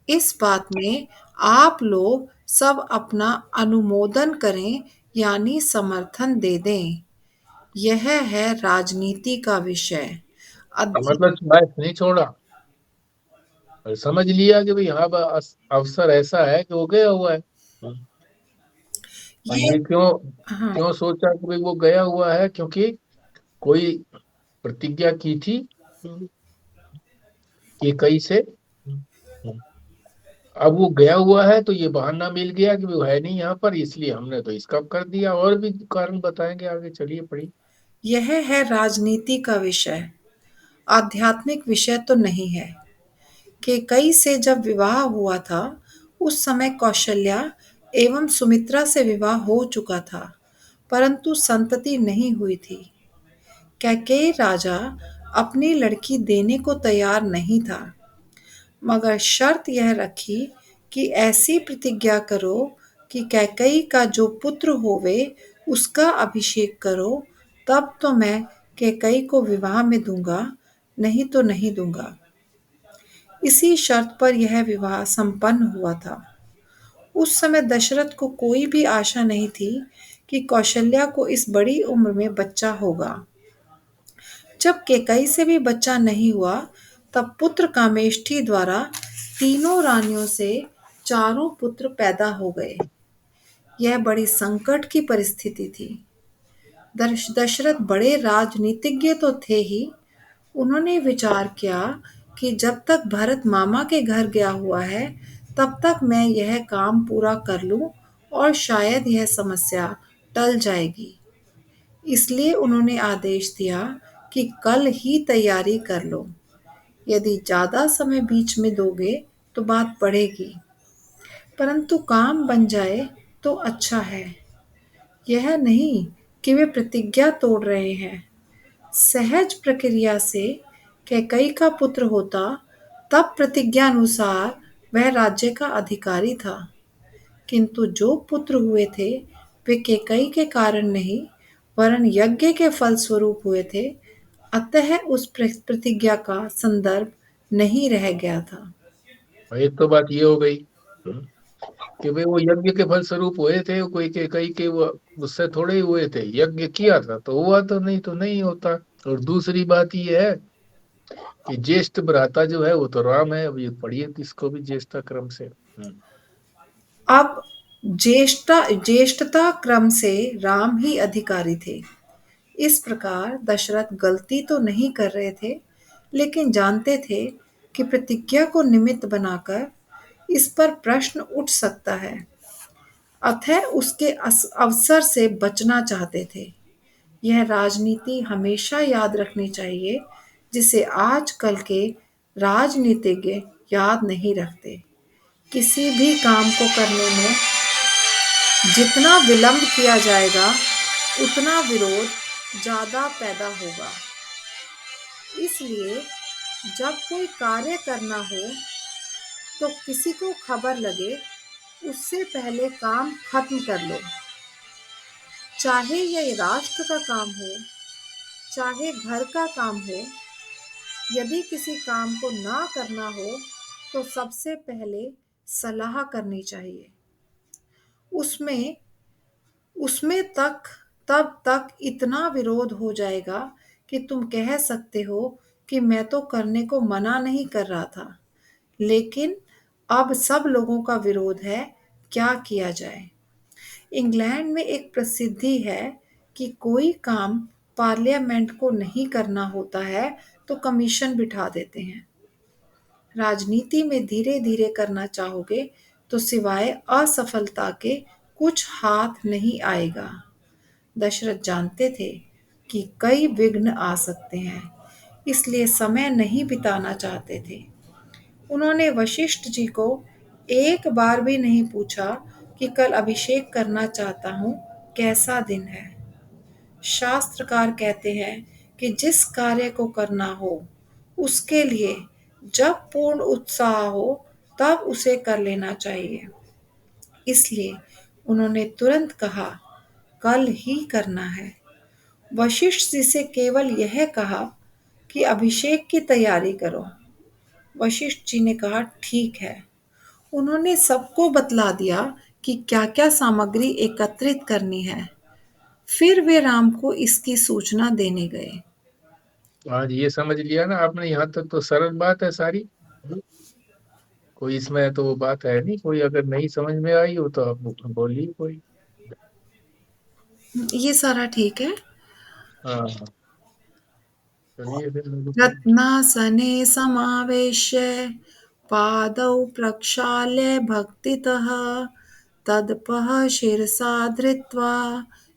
इस बात में आप लोग सब अपना अनुमोदन करें, यानी समर्थन दे दें। यह है राजनीति का विषय। अध्य- मतलब बात नहीं छोड़ा और समझ लिया कि भाई हाँ अवसर ऐसा है कि वो गया हुआ है। और ये ये क्यों हाँ, क्यों सोचा कि भाई वो गया हुआ है? क्योंकि कोई प्रतिज्ञा की थी कि कई से। अब वो गया हुआ है तो ये बहाना मिल गया कि वो है नहीं यहाँ पर, इसलिए हमने तो इसका कर दिया। और भी कारण बताएंगे आगे, चलिए पढ़िए। यह है राजनीति का विषय, आध्यात्मिक विषय तो नहीं है। केकई से जब विवाह हुआ था, उस समय कौशल्या एवं सुमित्रा से विवाह हो चुका था, परंतु संतति नहीं हुई थी। कैकेयी राजा अपनी लड़की देने को तैयार नहीं था, मगर शर्त यह रखी कि ऐसी प्रतिज्ञा करो कि कैकेयी का जो पुत्र होवे उसका अभिषेक करो, तब तो मैं कैकेयी को विवाह में दूंगा, नहीं तो नहीं दूंगा। इसी शर्त पर यह विवाह संपन्न हुआ था। उस समय दशरथ को कोई भी आशा नहीं थी कि कौशल्या को इस बड़ी उम्र में बच्चा होगा। जब केकई से भी बच्चा नहीं हुआ, तब पुत्र कामेष्ठी द्वारा तीनों रानियों से चारों पुत्र पैदा हो गए। यह बड़ी संकट की परिस्थिति थी। दशरथ बड़े राजनीतिज्ञ तो थे ही। उन्होंने विचार किया कि जब तक भरत मामा के घर गया हुआ है, तब तक मैं यह काम पूरा कर लूं और शायद यह समस्या टल जाएगी। इसलिए उन्होंने आदेश दिया कि कल ही तैयारी कर लो। यदि ज्यादा समय बीच में दोगे तो बात बढ़ेगी, परंतु काम बन जाए तो अच्छा है। यह नहीं कि वे प्रतिज्ञा तोड़ रहे हैं। सहज प्रक्रिया से कैकई का पुत्र होता, तब प्रतिज्ञानुसार वह राज्य का अधिकारी था। किंतु जो पुत्र हुए थे, वे कैकई के कारण नहीं, वरन यज्ञ के फलस्वरूप हुए थे। अतः उस प्रतिज्ञा का संदर्भ नहीं रह गया था। और एक तो बात ये हो गई कि भाई वो यज्ञ के फल स्वरूप हुए थे, कोई के कई के वो उससे थोड़े ही हुए थे। यज्ञ किया था तो हुआ, तो नहीं होता। और दूसरी बात ये है कि ज्येष्ठ भ्राता जो है वो तो राम है। अब ये पढ़िए किसको भी ज्येष्ठा क्रम से। अब ज्येष्ठता क्रम से राम ही अधिकारी थे। इस प्रकार दशरथ गलती तो नहीं कर रहे थे, लेकिन जानते थे कि प्रतिज्ञा को निमित्त बनाकर इस पर प्रश्न उठ सकता है, अतः उसके अवसर से बचना चाहते थे। यह राजनीति हमेशा याद रखनी चाहिए, जिसे आजकल के राजनीतिज्ञ याद नहीं रखते। किसी भी काम को करने में जितना विलंब किया जाएगा, उतना विरोध ज्यादा पैदा होगा। इसलिए जब कोई कार्य करना हो तो किसी को खबर लगे, उससे पहले काम खत्म कर लो। चाहे यह राष्ट्र का काम हो, चाहे घर का काम हो, यदि किसी काम को ना करना हो तो सबसे पहले सलाह करनी चाहिए। उसमें उसमें तब तक इतना विरोध हो जाएगा कि तुम कह सकते हो कि मैं तो करने को मना नहीं कर रहा था, लेकिन अब सब लोगों का विरोध है, क्या किया जाए। इंग्लैंड में एक प्रसिद्धि है कि कोई काम पार्लियामेंट को नहीं करना होता है तो कमीशन बिठा देते हैं। राजनीति में धीरे धीरे करना चाहोगे तो सिवाय असफलता के कुछ हाथ नहीं आएगा। दशरथ जानते थे कि कई विघ्न आ सकते हैं, इसलिए समय नहीं बिताना चाहते थे। उन्होंने वशिष्ठ जी को एक बार भी नहीं पूछा कि कल अभिषेक करना चाहता हूं, कैसा दिन है। शास्त्रकार कहते हैं कि जिस कार्य को करना हो, उसके लिए जब पूर्ण उत्साह हो तब उसे कर लेना चाहिए। इसलिए उन्होंने तुरंत कहा, कल ही करना है। वशिष्ठ जी से केवल यह कहा कि अभिषेक की तैयारी करो। वशिष्ठ जी ने कहा, ठीक है। उन्होंने सबको बतला दिया कि क्या क्या सामग्री एकत्रित करनी है। फिर वे राम को इसकी सूचना देने गए। आज ये समझ लिया ना आपने, यहाँ तक तो सरल बात है सारी। कोई इसमें तो वो बात है नहीं, कोई अगर नहीं समझ में आई हो तो आप बोलिए कोई। ये सारा ठीक है। हाँ, चलिए फिर मेरे को। रत्नासने समावेश्य पादौ प्रक्षाल्य भक्तितः तदपः शिरसा धृत्वा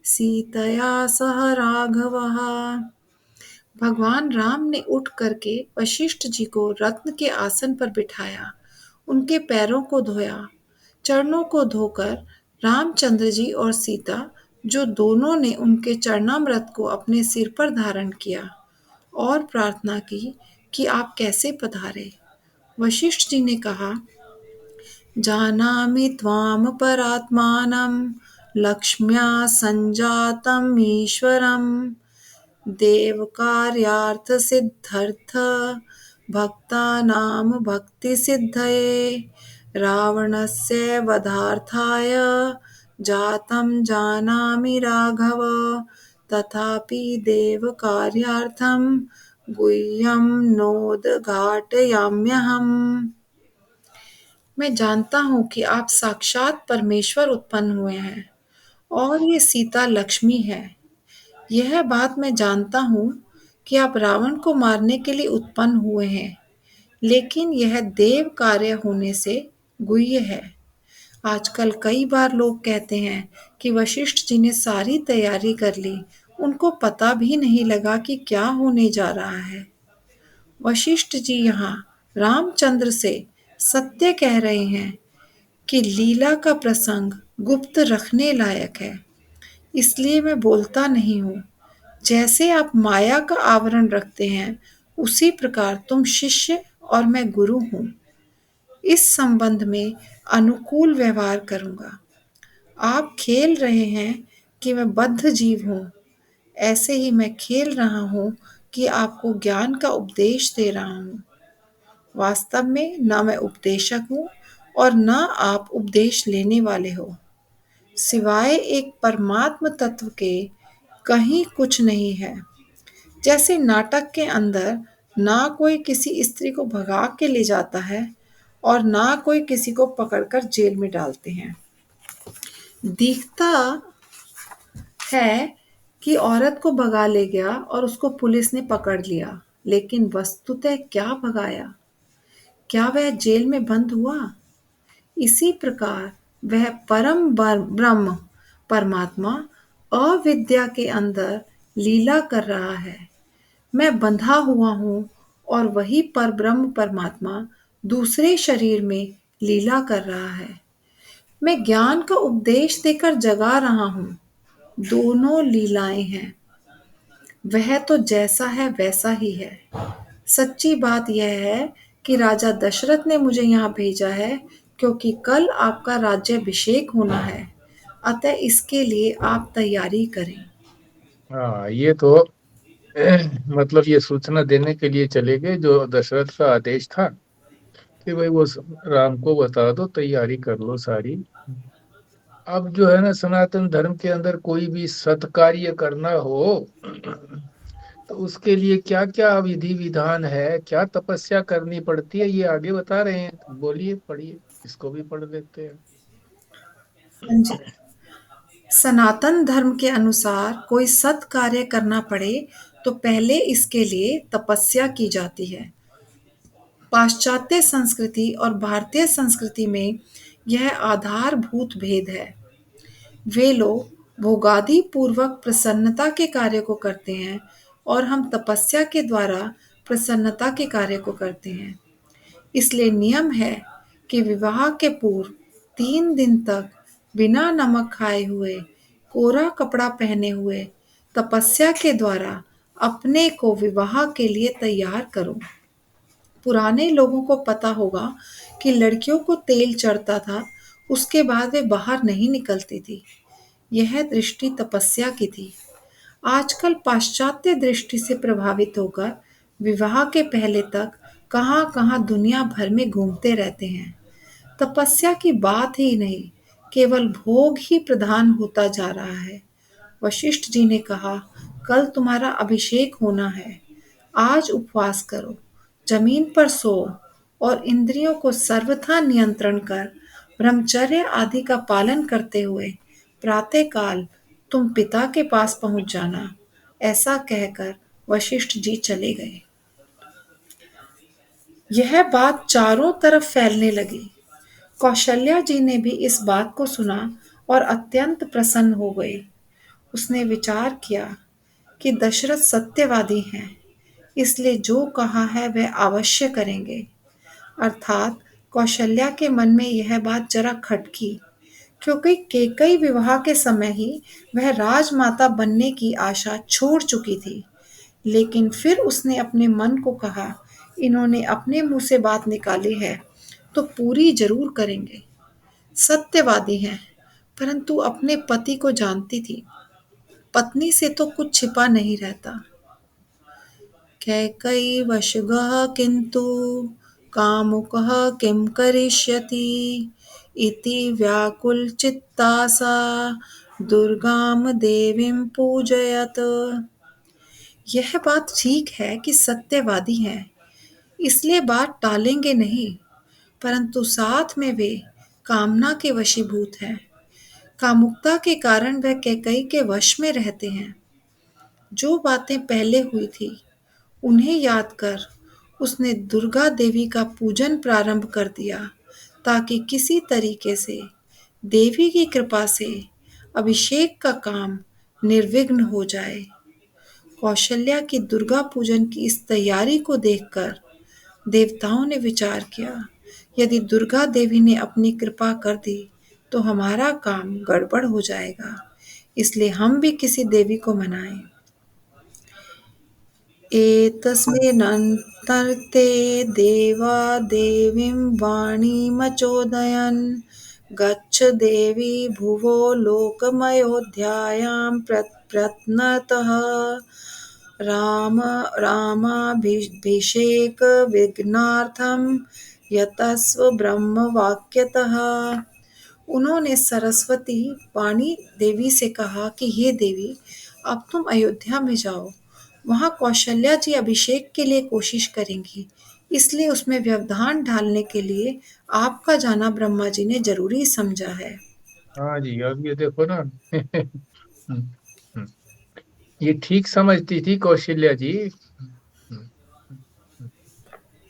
सीतया सह राघवः। भगवान राम ने उठ करके वशिष्ठ जी को रत्न के आसन पर बिठाया, उनके पैरों को धोया, चरणों को धोकर रामचंद्र जी और सीता, जो दोनों ने उनके चरणामृत को अपने सिर पर धारण किया, और प्रार्थना की कि आप कैसे पधारे। वशिष्ठ जी ने कहा, जानामि त्वाम परात्मानं लक्ष्म्या संजातम् ईश्वरम् देवकार्यार्थसिद्धर्थ भक्तानां भक्तिसिद्धये रावणस्य वधार्थाय जातं जानामि राघव तथापि देवकार्यार्थं गुह्यं नोद्घाटयाम्यहम्। मैं जानता हूं कि आप साक्षात परमेश्वर उत्पन्न हुए हैं और ये सीता लक्ष्मी है। यह बात मैं जानता हूँ कि आप रावण को मारने के लिए उत्पन्न हुए हैं, लेकिन यह देव कार्य होने से गुह्य है। आजकल कई बार लोग कहते हैं कि वशिष्ठ जी ने सारी तैयारी कर ली, उनको पता भी नहीं लगा कि क्या होने जा रहा है। वशिष्ठ जी यहाँ रामचंद्र से सत्य कह रहे हैं कि लीला का प्रसंग गुप्त रखने लायक है, इसलिए मैं बोलता नहीं हूँ। जैसे आप माया का आवरण रखते हैं, उसी प्रकार तुम शिष्य और मैं गुरु हूँ। इस संबंध में अनुकूल व्यवहार करूँगा। आप खेल रहे हैं कि मैं बद्ध जीव हूँ, ऐसे ही मैं खेल रहा हूँ कि आपको ज्ञान का उपदेश दे रहा हूँ। वास्तव में न मैं उपदेशक हूँ और न आप उपदेश लेने वाले हो। सिवाय एक परमात्म तत्व के कहीं कुछ नहीं है। जैसे नाटक के अंदर ना कोई किसी स्त्री को भगा के ले जाता है और ना कोई किसी को पकड़कर जेल में डालते हैं। दिखता है कि औरत को भगा ले गया और उसको पुलिस ने पकड़ लिया, लेकिन वस्तुतः क्या भगाया? क्या वह जेल में बंद हुआ? इसी प्रकार वह परम ब्रह्म परमात्मा अविद्या के अंदर लीला कर रहा है। मैं बंधा हुआ हूँ और वही पर ब्रह्म परमात्मा दूसरे शरीर में लीला कर रहा है। मैं ज्ञान का उपदेश देकर जगा रहा हूँ। दोनों लीलाएं हैं। वह तो जैसा है वैसा ही है। सच्ची बात यह है कि राजा दशरथ ने मुझे यहाँ भेजा है, क्योंकि कल आपका राज्याभिषेक होना है। अतः इसके लिए आप तैयारी करें। हाँ, ये तो मतलब ये सूचना देने के लिए चले गए, जो दशरथ का आदेश था कि भाई वो राम को बता दो, तैयारी कर लो सारी। अब जो है ना, सनातन धर्म के अंदर कोई भी सत्कार्य करना हो तो उसके लिए क्या क्या विधि विधान है, क्या तपस्या करनी पड़ती है, ये आगे बता रहे हैं। तो बोलिए, पढ़िए, इसको भी पढ़ लेते हैं। हाँ जी। सनातन धर्म के अनुसार कोई सत् कार्य करना पड़े तो पहले इसके लिए तपस्या की जाती है। पाश्चात्य संस्कृति और भारतीय संस्कृति में यह आधारभूत भेद है। वे लोग भोगादि पूर्वक प्रसन्नता के कार्य को करते हैं और हम तपस्या के द्वारा प्रसन्नता के कार्य को करते हैं। इसलिए नियम है कि विवाह के पूर्व 3 दिन तक बिना नमक खाए हुए, कोरा कपड़ा पहने हुए, तपस्या के द्वारा अपने को विवाह के लिए तैयार करो। पुराने लोगों को पता होगा कि लड़कियों को तेल चढ़ता था, उसके बाद वे बाहर नहीं निकलती थी। यह दृष्टि तपस्या की थी। आजकल पाश्चात्य दृष्टि से प्रभावित होकर विवाह के पहले तक कहाँ कहाँ दुनिया भर में घूमते रहते हैं। तपस्या की बात ही नहीं, केवल भोग ही प्रधान होता जा रहा है। वशिष्ठ जी ने कहा, कल तुम्हारा अभिषेक होना है। आज उपवास करो, जमीन पर सो और इंद्रियों को सर्वथा नियंत्रण कर ब्रह्मचर्य आदि का पालन करते हुए प्रातःकाल तुम पिता के पास पहुंच जाना। ऐसा कहकर वशिष्ठ जी चले गए। यह बात चारों तरफ फैलने लगी। कौशल्या जी ने भी इस बात को सुना और अत्यंत प्रसन्न हो गई। उसने विचार किया कि दशरथ सत्यवादी हैं, इसलिए जो कहा है वह अवश्य करेंगे। अर्थात कौशल्या के मन में यह बात जरा खटकी, क्योंकि कैकेयी विवाह के समय ही वह राजमाता बनने की आशा छोड़ चुकी थी। लेकिन फिर उसने अपने मन को कहा, इन्होंने अपने मुंह से बात निकाली है तो पूरी जरूर करेंगे। सत्यवादी हैं, परंतु अपने पति को जानती थी, पत्नी से तो कुछ छिपा नहीं रहता। कैकेयी वशगः किन्तु कामुकः किं करिष्यति इति व्याकुलचित्ता सा दुर्गां देवीं पूजयत। यह बात ठीक है कि सत्यवादी हैं, इसलिए बात टालेंगे नहीं, परंतु साथ में वे कामना के वशीभूत हैं। कामुकता के कारण वह कैकेयी के वश में रहते हैं। जो बातें पहले हुई थी उन्हें याद कर उसने दुर्गा देवी का पूजन प्रारंभ कर दिया, ताकि किसी तरीके से देवी की कृपा से अभिषेक का काम निर्विघ्न हो जाए। कौशल्या की दुर्गा पूजन की इस तैयारी को देखकर देवताओं ने विचार किया, यदि दुर्गा देवी ने अपनी कृपा कर दी तो हमारा काम गड़बड़ हो जाएगा, इसलिए हम भी किसी देवी को मनाएं। एतस्मिन्नन्तर्ते देवा देवीं वाणीमचोदयन् गच्छ देवी भुवो लोकमयोध्यायां प्रत्नतः रामाभिषेकविघ्नार्थं यतस्व ब्रह्मवाक्यतः। उन्होंने सरस्वती वाणी देवी से कहा कि हे देवी, अब तुम अयोध्या में जाओ, वहां कौशल्या जी अभिषेक के लिए कोशिश करेंगी, इसलिए उसमें व्यवधान डालने के लिए आपका जाना ब्रह्मा जी ने जरूरी समझा है। हाँ जी, अब ये देखो ना। ये ठीक समझती थी कौशल्या जी।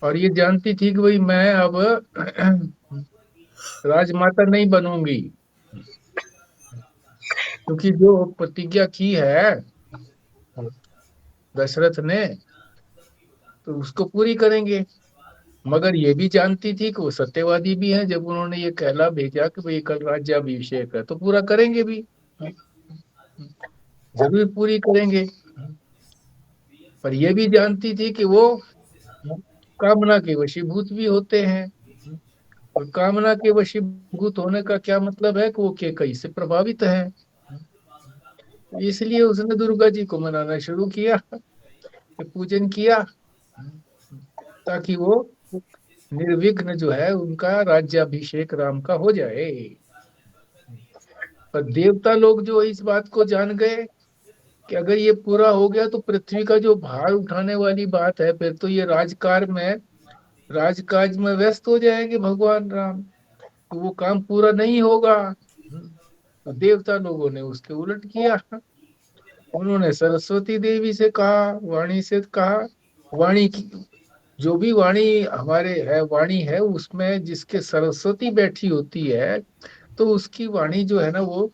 और ये जानती थी कि भाई मैं अब राजमाता नहीं बनूंगी, क्योंकि जो प्रतिज्ञा की है दशरथ ने, तो उसको पूरी करेंगे। मगर ये भी जानती थी कि वो सत्यवादी भी हैं, जब उन्होंने ये कहला भेजा कि भाई कल राज्याभिषेक है, तो पूरा करेंगे भी, जरूर पूरी करेंगे। पर ये भी जानती थी कि वो कामना के वशीभूत भी होते हैं। और कामना के वशीभूत होने का क्या मतलब है कि वो केकई से प्रभावित है। इसलिए उसने दुर्गा जी को मनाना शुरू किया, पूजन किया, ताकि वो निर्विघ्न जो है उनका राज्याभिषेक राम का हो जाए। पर देवता लोग जो इस बात को जान गए कि अगर ये पूरा हो गया तो पृथ्वी का जो भार उठाने वाली बात है, फिर तो ये राजकाज में व्यस्त हो जाएंगे भगवान राम, तो वो काम पूरा नहीं होगा। तो देवता लोगों ने उसके उलट किया। उन्होंने सरस्वती देवी से कहा, वाणी से कहा। वाणी की जो भी वाणी हमारे है, वाणी है उसमें जिसके सरस्वती बैठी होती है, तो उसकी वाणी जो है ना वो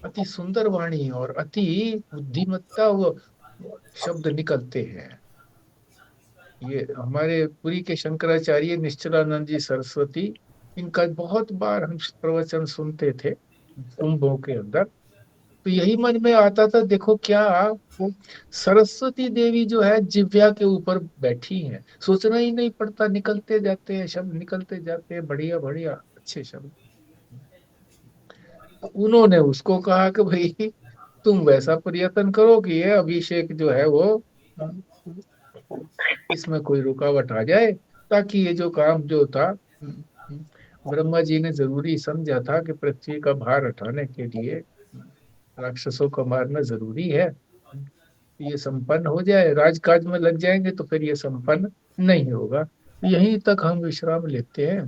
अति सुंदर वाणी और अति बुद्धिमत्ता वो शब्द निकलते हैं। ये हमारे पुरी के शंकराचार्य निश्चलानंद जी सरस्वती, इनका बहुत बार हम प्रवचन सुनते थे कुंभों के अंदर। तो यही मन में आता था, देखो क्या वो सरस्वती देवी जो है जिव्या के ऊपर बैठी हैं, सोचना ही नहीं पड़ता, निकलते जाते हैं शब्द, निकलते जाते हैं, बढ़िया बढ़िया अच्छे शब्द। उन्होंने उसको कहा कि भाई तुम वैसा प्रयत्न करो कि ये अभिषेक जो है वो इसमें कोई रुकावट आ जाए, ताकि ये जो काम जो था ब्रह्मा जी ने जरूरी समझा था कि पृथ्वी का भार हटाने के लिए राक्षसों को मारना जरूरी है, ये संपन्न हो जाए। राजकाज में लग जाएंगे तो फिर ये संपन्न नहीं होगा। यहीं तक हम विश्राम लेते हैं।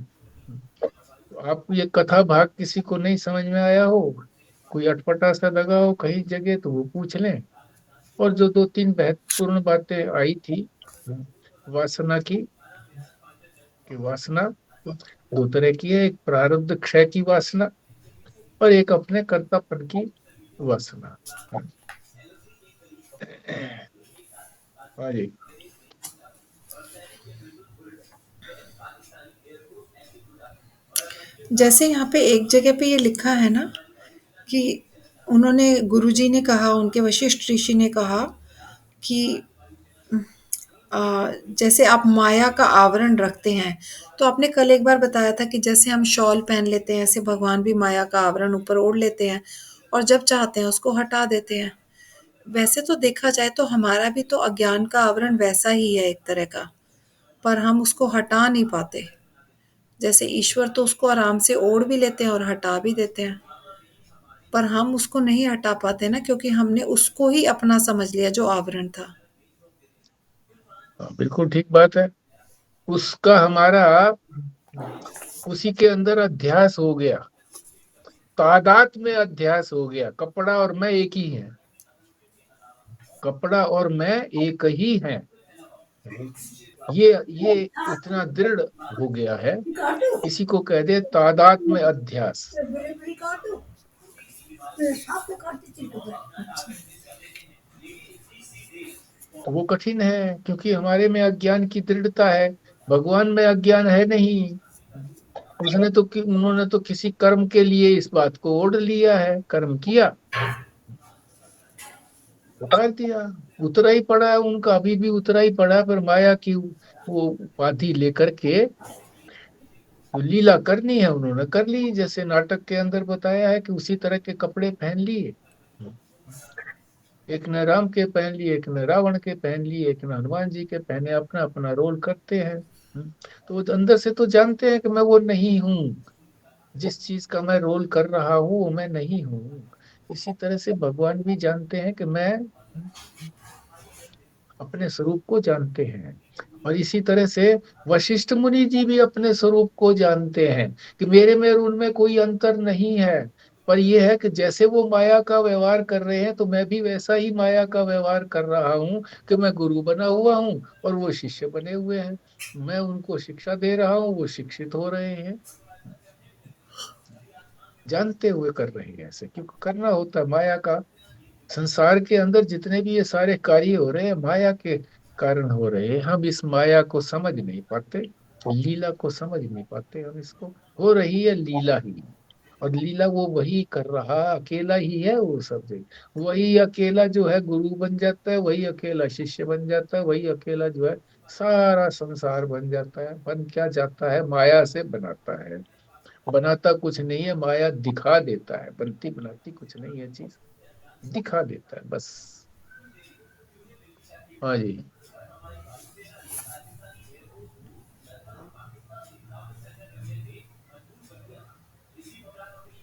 तो आपको ये कथा भाग किसी को नहीं समझ में आया हो, कोई अटपटा सा लगा हो कहीं जगह, तो वो पूछ लें। और जो दो तीन महत्वपूर्ण बातें आई थी वासना की, कि वासना दो तरह की है, एक प्रारब्ध क्षय की वासना और एक अपने कर्तापन की वासना। हाँ जी। जैसे यहाँ पे एक जगह पे ये लिखा है ना कि उन्होंने गुरुजी ने कहा, उनके वशिष्ठ ऋषि ने कहा कि जैसे आप माया का आवरण रखते हैं, तो आपने कल एक बार बताया था कि जैसे हम शॉल पहन लेते हैं, ऐसे भगवान भी माया का आवरण ऊपर ओढ़ लेते हैं और जब चाहते हैं उसको हटा देते हैं। वैसे तो देखा जाए तो हमारा भी तो अज्ञान का आवरण वैसा ही है एक तरह का, पर हम उसको हटा नहीं पाते। जैसे ईश्वर तो उसको आराम से ओढ़ भी लेते हैं और हटा भी देते हैं, पर हम उसको नहीं हटा पाते ना, क्योंकि हमने उसको ही अपना समझ लिया जो आवरण था। हाँ, बिल्कुल ठीक बात है। उसका हमारा उसी के अंदर अध्यास हो गया, तादात में अध्यास हो गया। कपड़ा और मैं एक ही है, कपड़ा और मैं एक ही है। ये इतना दृढ़ हो गया है, इसी को कह दे तादात में अध्यास। तो वो कठिन है, क्योंकि हमारे में अज्ञान की दृढ़ता है, भगवान में अज्ञान है नहीं। उन्होंने तो किसी कर्म के लिए इस बात को ओढ़ लिया है, कर्म किया, उतार दिया, उतरा ही पड़ा है उनका, अभी भी उतरा ही पड़ा है। पर माया की वो उपाधि लेकर के जो लीला करनी है उन्होंने कर ली, जैसे नाटक के अंदर बताया है कि उसी तरह के कपड़े पहन लिए। एक ने राम के पहन लिए, एक ने रावण के पहन लिए, एक ने हनुमान जी के पहने, अपना अपना रोल करते हैं। तो वो अंदर से तो जानते हैं कि मैं वो नहीं हूँ, जिस चीज का मैं रोल कर रहा हूँ वो मैं नहीं हूँ। इसी तरह से भगवान भी जानते हैं कि मैं अपने स्वरूप को जानते हैं। और इसी तरह से वशिष्ठ मुनि जी भी अपने स्वरूप को जानते हैं कि मेरे में और उनमें कोई अंतर नहीं है। पर यह है कि जैसे वो माया का व्यवहार कर रहे हैं तो मैं भी वैसा ही माया का व्यवहार कर रहा हूँ कि मैं गुरु बना हुआ हूँ और वो शिष्य बने हुए हैं। मैं उनको शिक्षा दे रहा हूँ, वो शिक्षित हो रहे हैं। जानते हुए कर रहे हैं ऐसे, क्योंकि करना होता है माया का। संसार के अंदर जितने भी ये सारे कार्य हो रहे हैं माया के कारण हो रहे हैं। हम इस माया को समझ नहीं पाते, लीला को समझ नहीं पाते हम इसको। हो रही है लीला ही, और लीला वो वही कर रहा, अकेला ही है वो सब जगह। वही अकेला जो है गुरु बन जाता है, वही अकेला शिष्य बन जाता है, वही अकेला जो है सारा संसार बन जाता है। बन क्या जाता है? माया से बनाता है। बनाता कुछ नहीं है, माया दिखा देता है। बनती बनाती कुछ नहीं है चीज, दिखा देता है बस। हाँ जी।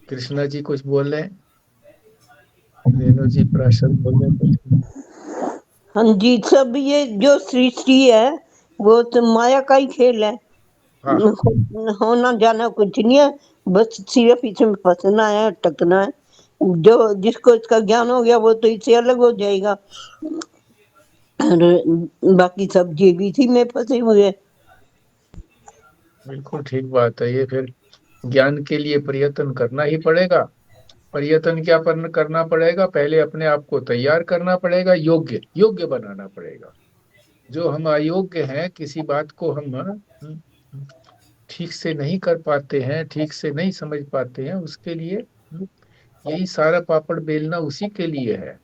कृष्णा जी कुछ बोल रहे हैं? रेणु जी प्राशर बोल रहे हैं कुछ? हाँ जी, सब ये जो सृष्टि है वो तो माया का ही खेल है। हाँ। होना जाना कुछ नहीं है, बस सिर्फ इसमें फंसना है, अटकना है। जो जिसको इसका ज्ञान हो गया वो तो इससे अलग हो जाएगा, और बाकी सब जीवित में फंसे हुए हैं। बिल्कुल ठीक बात है। ये फिर ज्ञान के लिए प्रयत्न करना ही पड़ेगा। प्रयत्न क्या करना पड़ेगा? पहले अपने आप को तैयार करना पड़ेगा, योग्य योग्य बनाना पड़ेगा। जो हम अयोग्य हैं, किसी बात को हम ठीक से नहीं कर पाते हैं, ठीक से नहीं समझ पाते हैं, उसके लिए यही सारा पापड़ बेलना उसी के लिए है।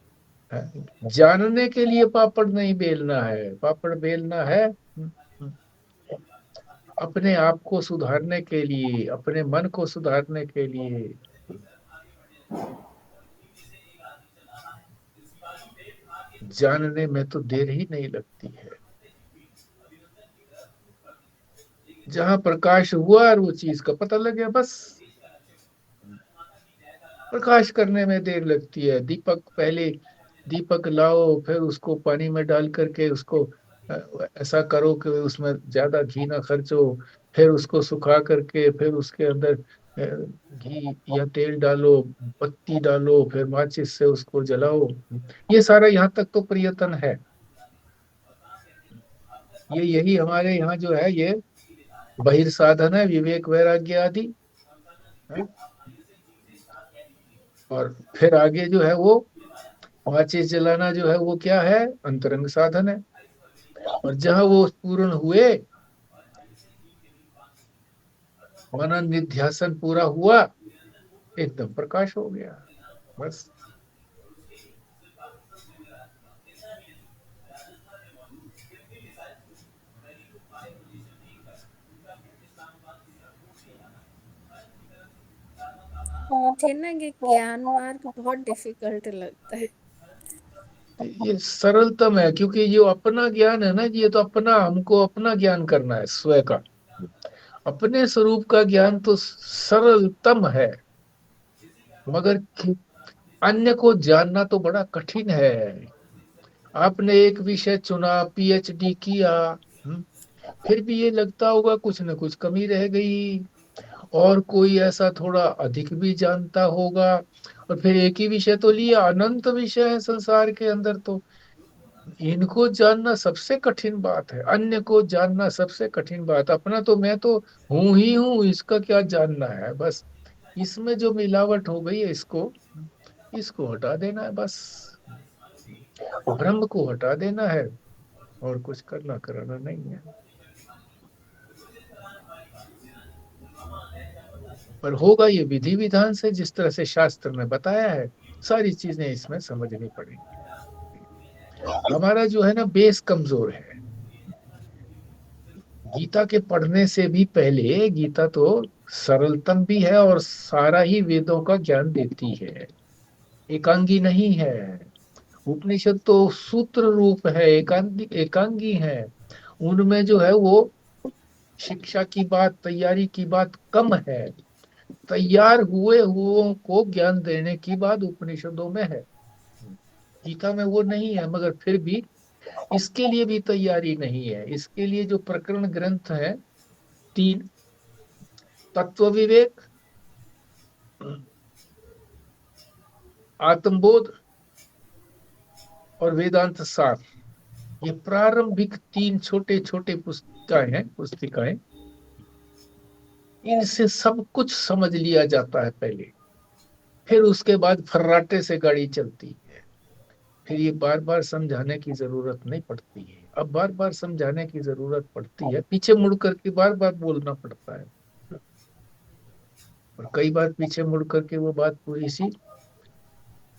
जानने के लिए पापड़ नहीं बेलना है, पापड़ बेलना है अपने आप को सुधारने के लिए, अपने मन को सुधारने के लिए। जानने में तो देर ही नहीं लगती है। जहां प्रकाश हुआ और वो चीज का पता लग गया बस। प्रकाश करने में देर लगती है। दीपक पहले, दीपक लाओ, फिर उसको पानी में डाल करके उसको ऐसा करो कि उसमें ज्यादा घी ना खर्चो। फिर उसको सुखा करके फिर उसके अंदर घी या तेल डालो, बत्ती डालो, फिर माचिस से उसको जलाओ। ये सारा यहाँ तक तो प्रयत्न है। ये यही हमारे यहाँ जो है ये बहिर्साधन है, विवेक वैराग्य आदि है। और फिर आगे जो है वो माचिस जलाना जो है वो क्या है? अंतरंग साधन है। और जहां वो पूर्ण हुए, मनन निध्यासन पूरा हुआ, एकदम प्रकाश हो गया बस। मुझे ना ये ज्ञान मार्ग बहुत डिफिकल्ट लगता है। ये सरलतम है, क्योंकि ये अपना ज्ञान है ना, ये तो अपना, हमको अपना ज्ञान करना है स्वयं का। अपने स्वरूप का ज्ञान तो सरलतम है, मगर अन्य को जानना तो बड़ा कठिन है। आपने एक विषय चुना, पीएचडी किया, फिर भी ये लगता होगा कुछ न कुछ कमी रह गई, और कोई ऐसा थोड़ा अधिक भी जानता होगा। और फिर एक ही विषय तो लिया, अनंत विषय है संसार के अंदर, तो इनको जानना सबसे कठिन बात है, अन्य को जानना सबसे कठिन बात। अपना तो मैं तो हूं ही हूं, इसका क्या जानना है बस। इसमें जो मिलावट हो गई है, इसको इसको हटा देना है बस। भ्रम को हटा देना है, और कुछ करना कराना नहीं है। पर होगा ये विधि विधान से, जिस तरह से शास्त्र में बताया है। सारी चीजें इसमें समझनी पड़ेंगी। हमारा जो है ना बेस कमजोर है। गीता के पढ़ने से भी पहले, गीता तो सरलतम भी है और सारा ही वेदों का ज्ञान देती है, एकांगी नहीं है। उपनिषद तो सूत्र रूप है, एकांगी एकांगी है। उनमें जो है वो शिक्षा की बात, तैयारी की बात कम है। तैयार हुए हुओं को ज्ञान देने की बात उपनिषदों में है। गीता में वो नहीं है, मगर फिर भी इसके लिए भी तैयारी नहीं है। इसके लिए जो प्रकरण ग्रंथ है 3, तत्व विवेक, आत्मबोध और वेदांत सार, ये प्रारंभिक 3 छोटे छोटे पुस्तिकाएं, इनसे सब कुछ समझ लिया जाता है पहले। फिर उसके बाद फर्राटे से गाड़ी चलती है। फिर ये बार बार समझाने की जरूरत नहीं पड़ती है। अब बार बार समझाने की जरूरत पड़ती है, पीछे मुड़ करके बार बार बोलना पड़ता है, और कई बार पीछे मुड़ करके वो बात पूरी सी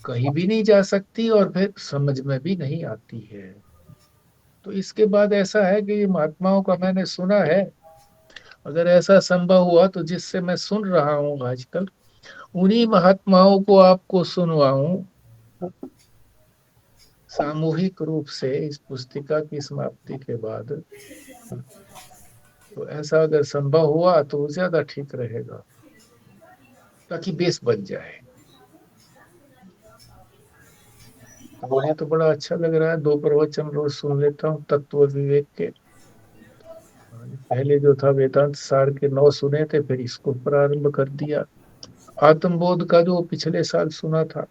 कहीं भी नहीं जा सकती और फिर समझ में भी नहीं आती है। तो इसके बाद ऐसा है कि ये महात्माओं का मैंने सुना है, अगर ऐसा संभव हुआ तो जिससे मैं सुन रहा हूँ आजकल, उन्हीं महात्माओं को आपको सुनवाऊं सामूहिक रूप से इस पुस्तिका की समाप्ति के बाद। तो ऐसा अगर संभव हुआ तो ज्यादा ठीक रहेगा, ताकि बेस बन जाए। मुझे तो बड़ा अच्छा लग रहा है, 2 प्रवचन रोज सुन लेता हूँ तत्व विवेक के। पहले जो था वेदांत सार के 9 सुने थे, फिर इसको प्रारंभ कर दिया। आत्मबोध का जो पिछले साल सुना था।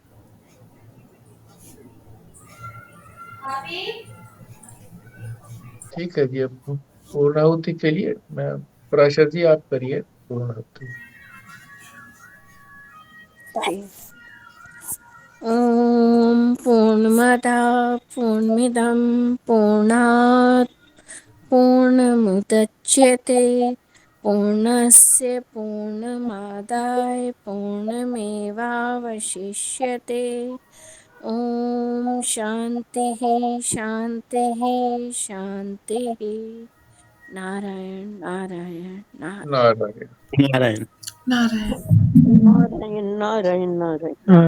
ठीक है जी, अब पूर्णाहुति के लिए मैं, पराशर जी आप करिए पूर्णाहुति। ॐ पूर्णमदः पूर्णमिदं पूर्णात् पूर्णमुदच्यते पूर्णस्य पूर्णमादाय पूर्णमेवावशिष्यते। ॐ शान्तिः शान्तिः शान्तिः। नारायण नारायण नारायण। नारायण नारायण। नारायण नारायण नारायण।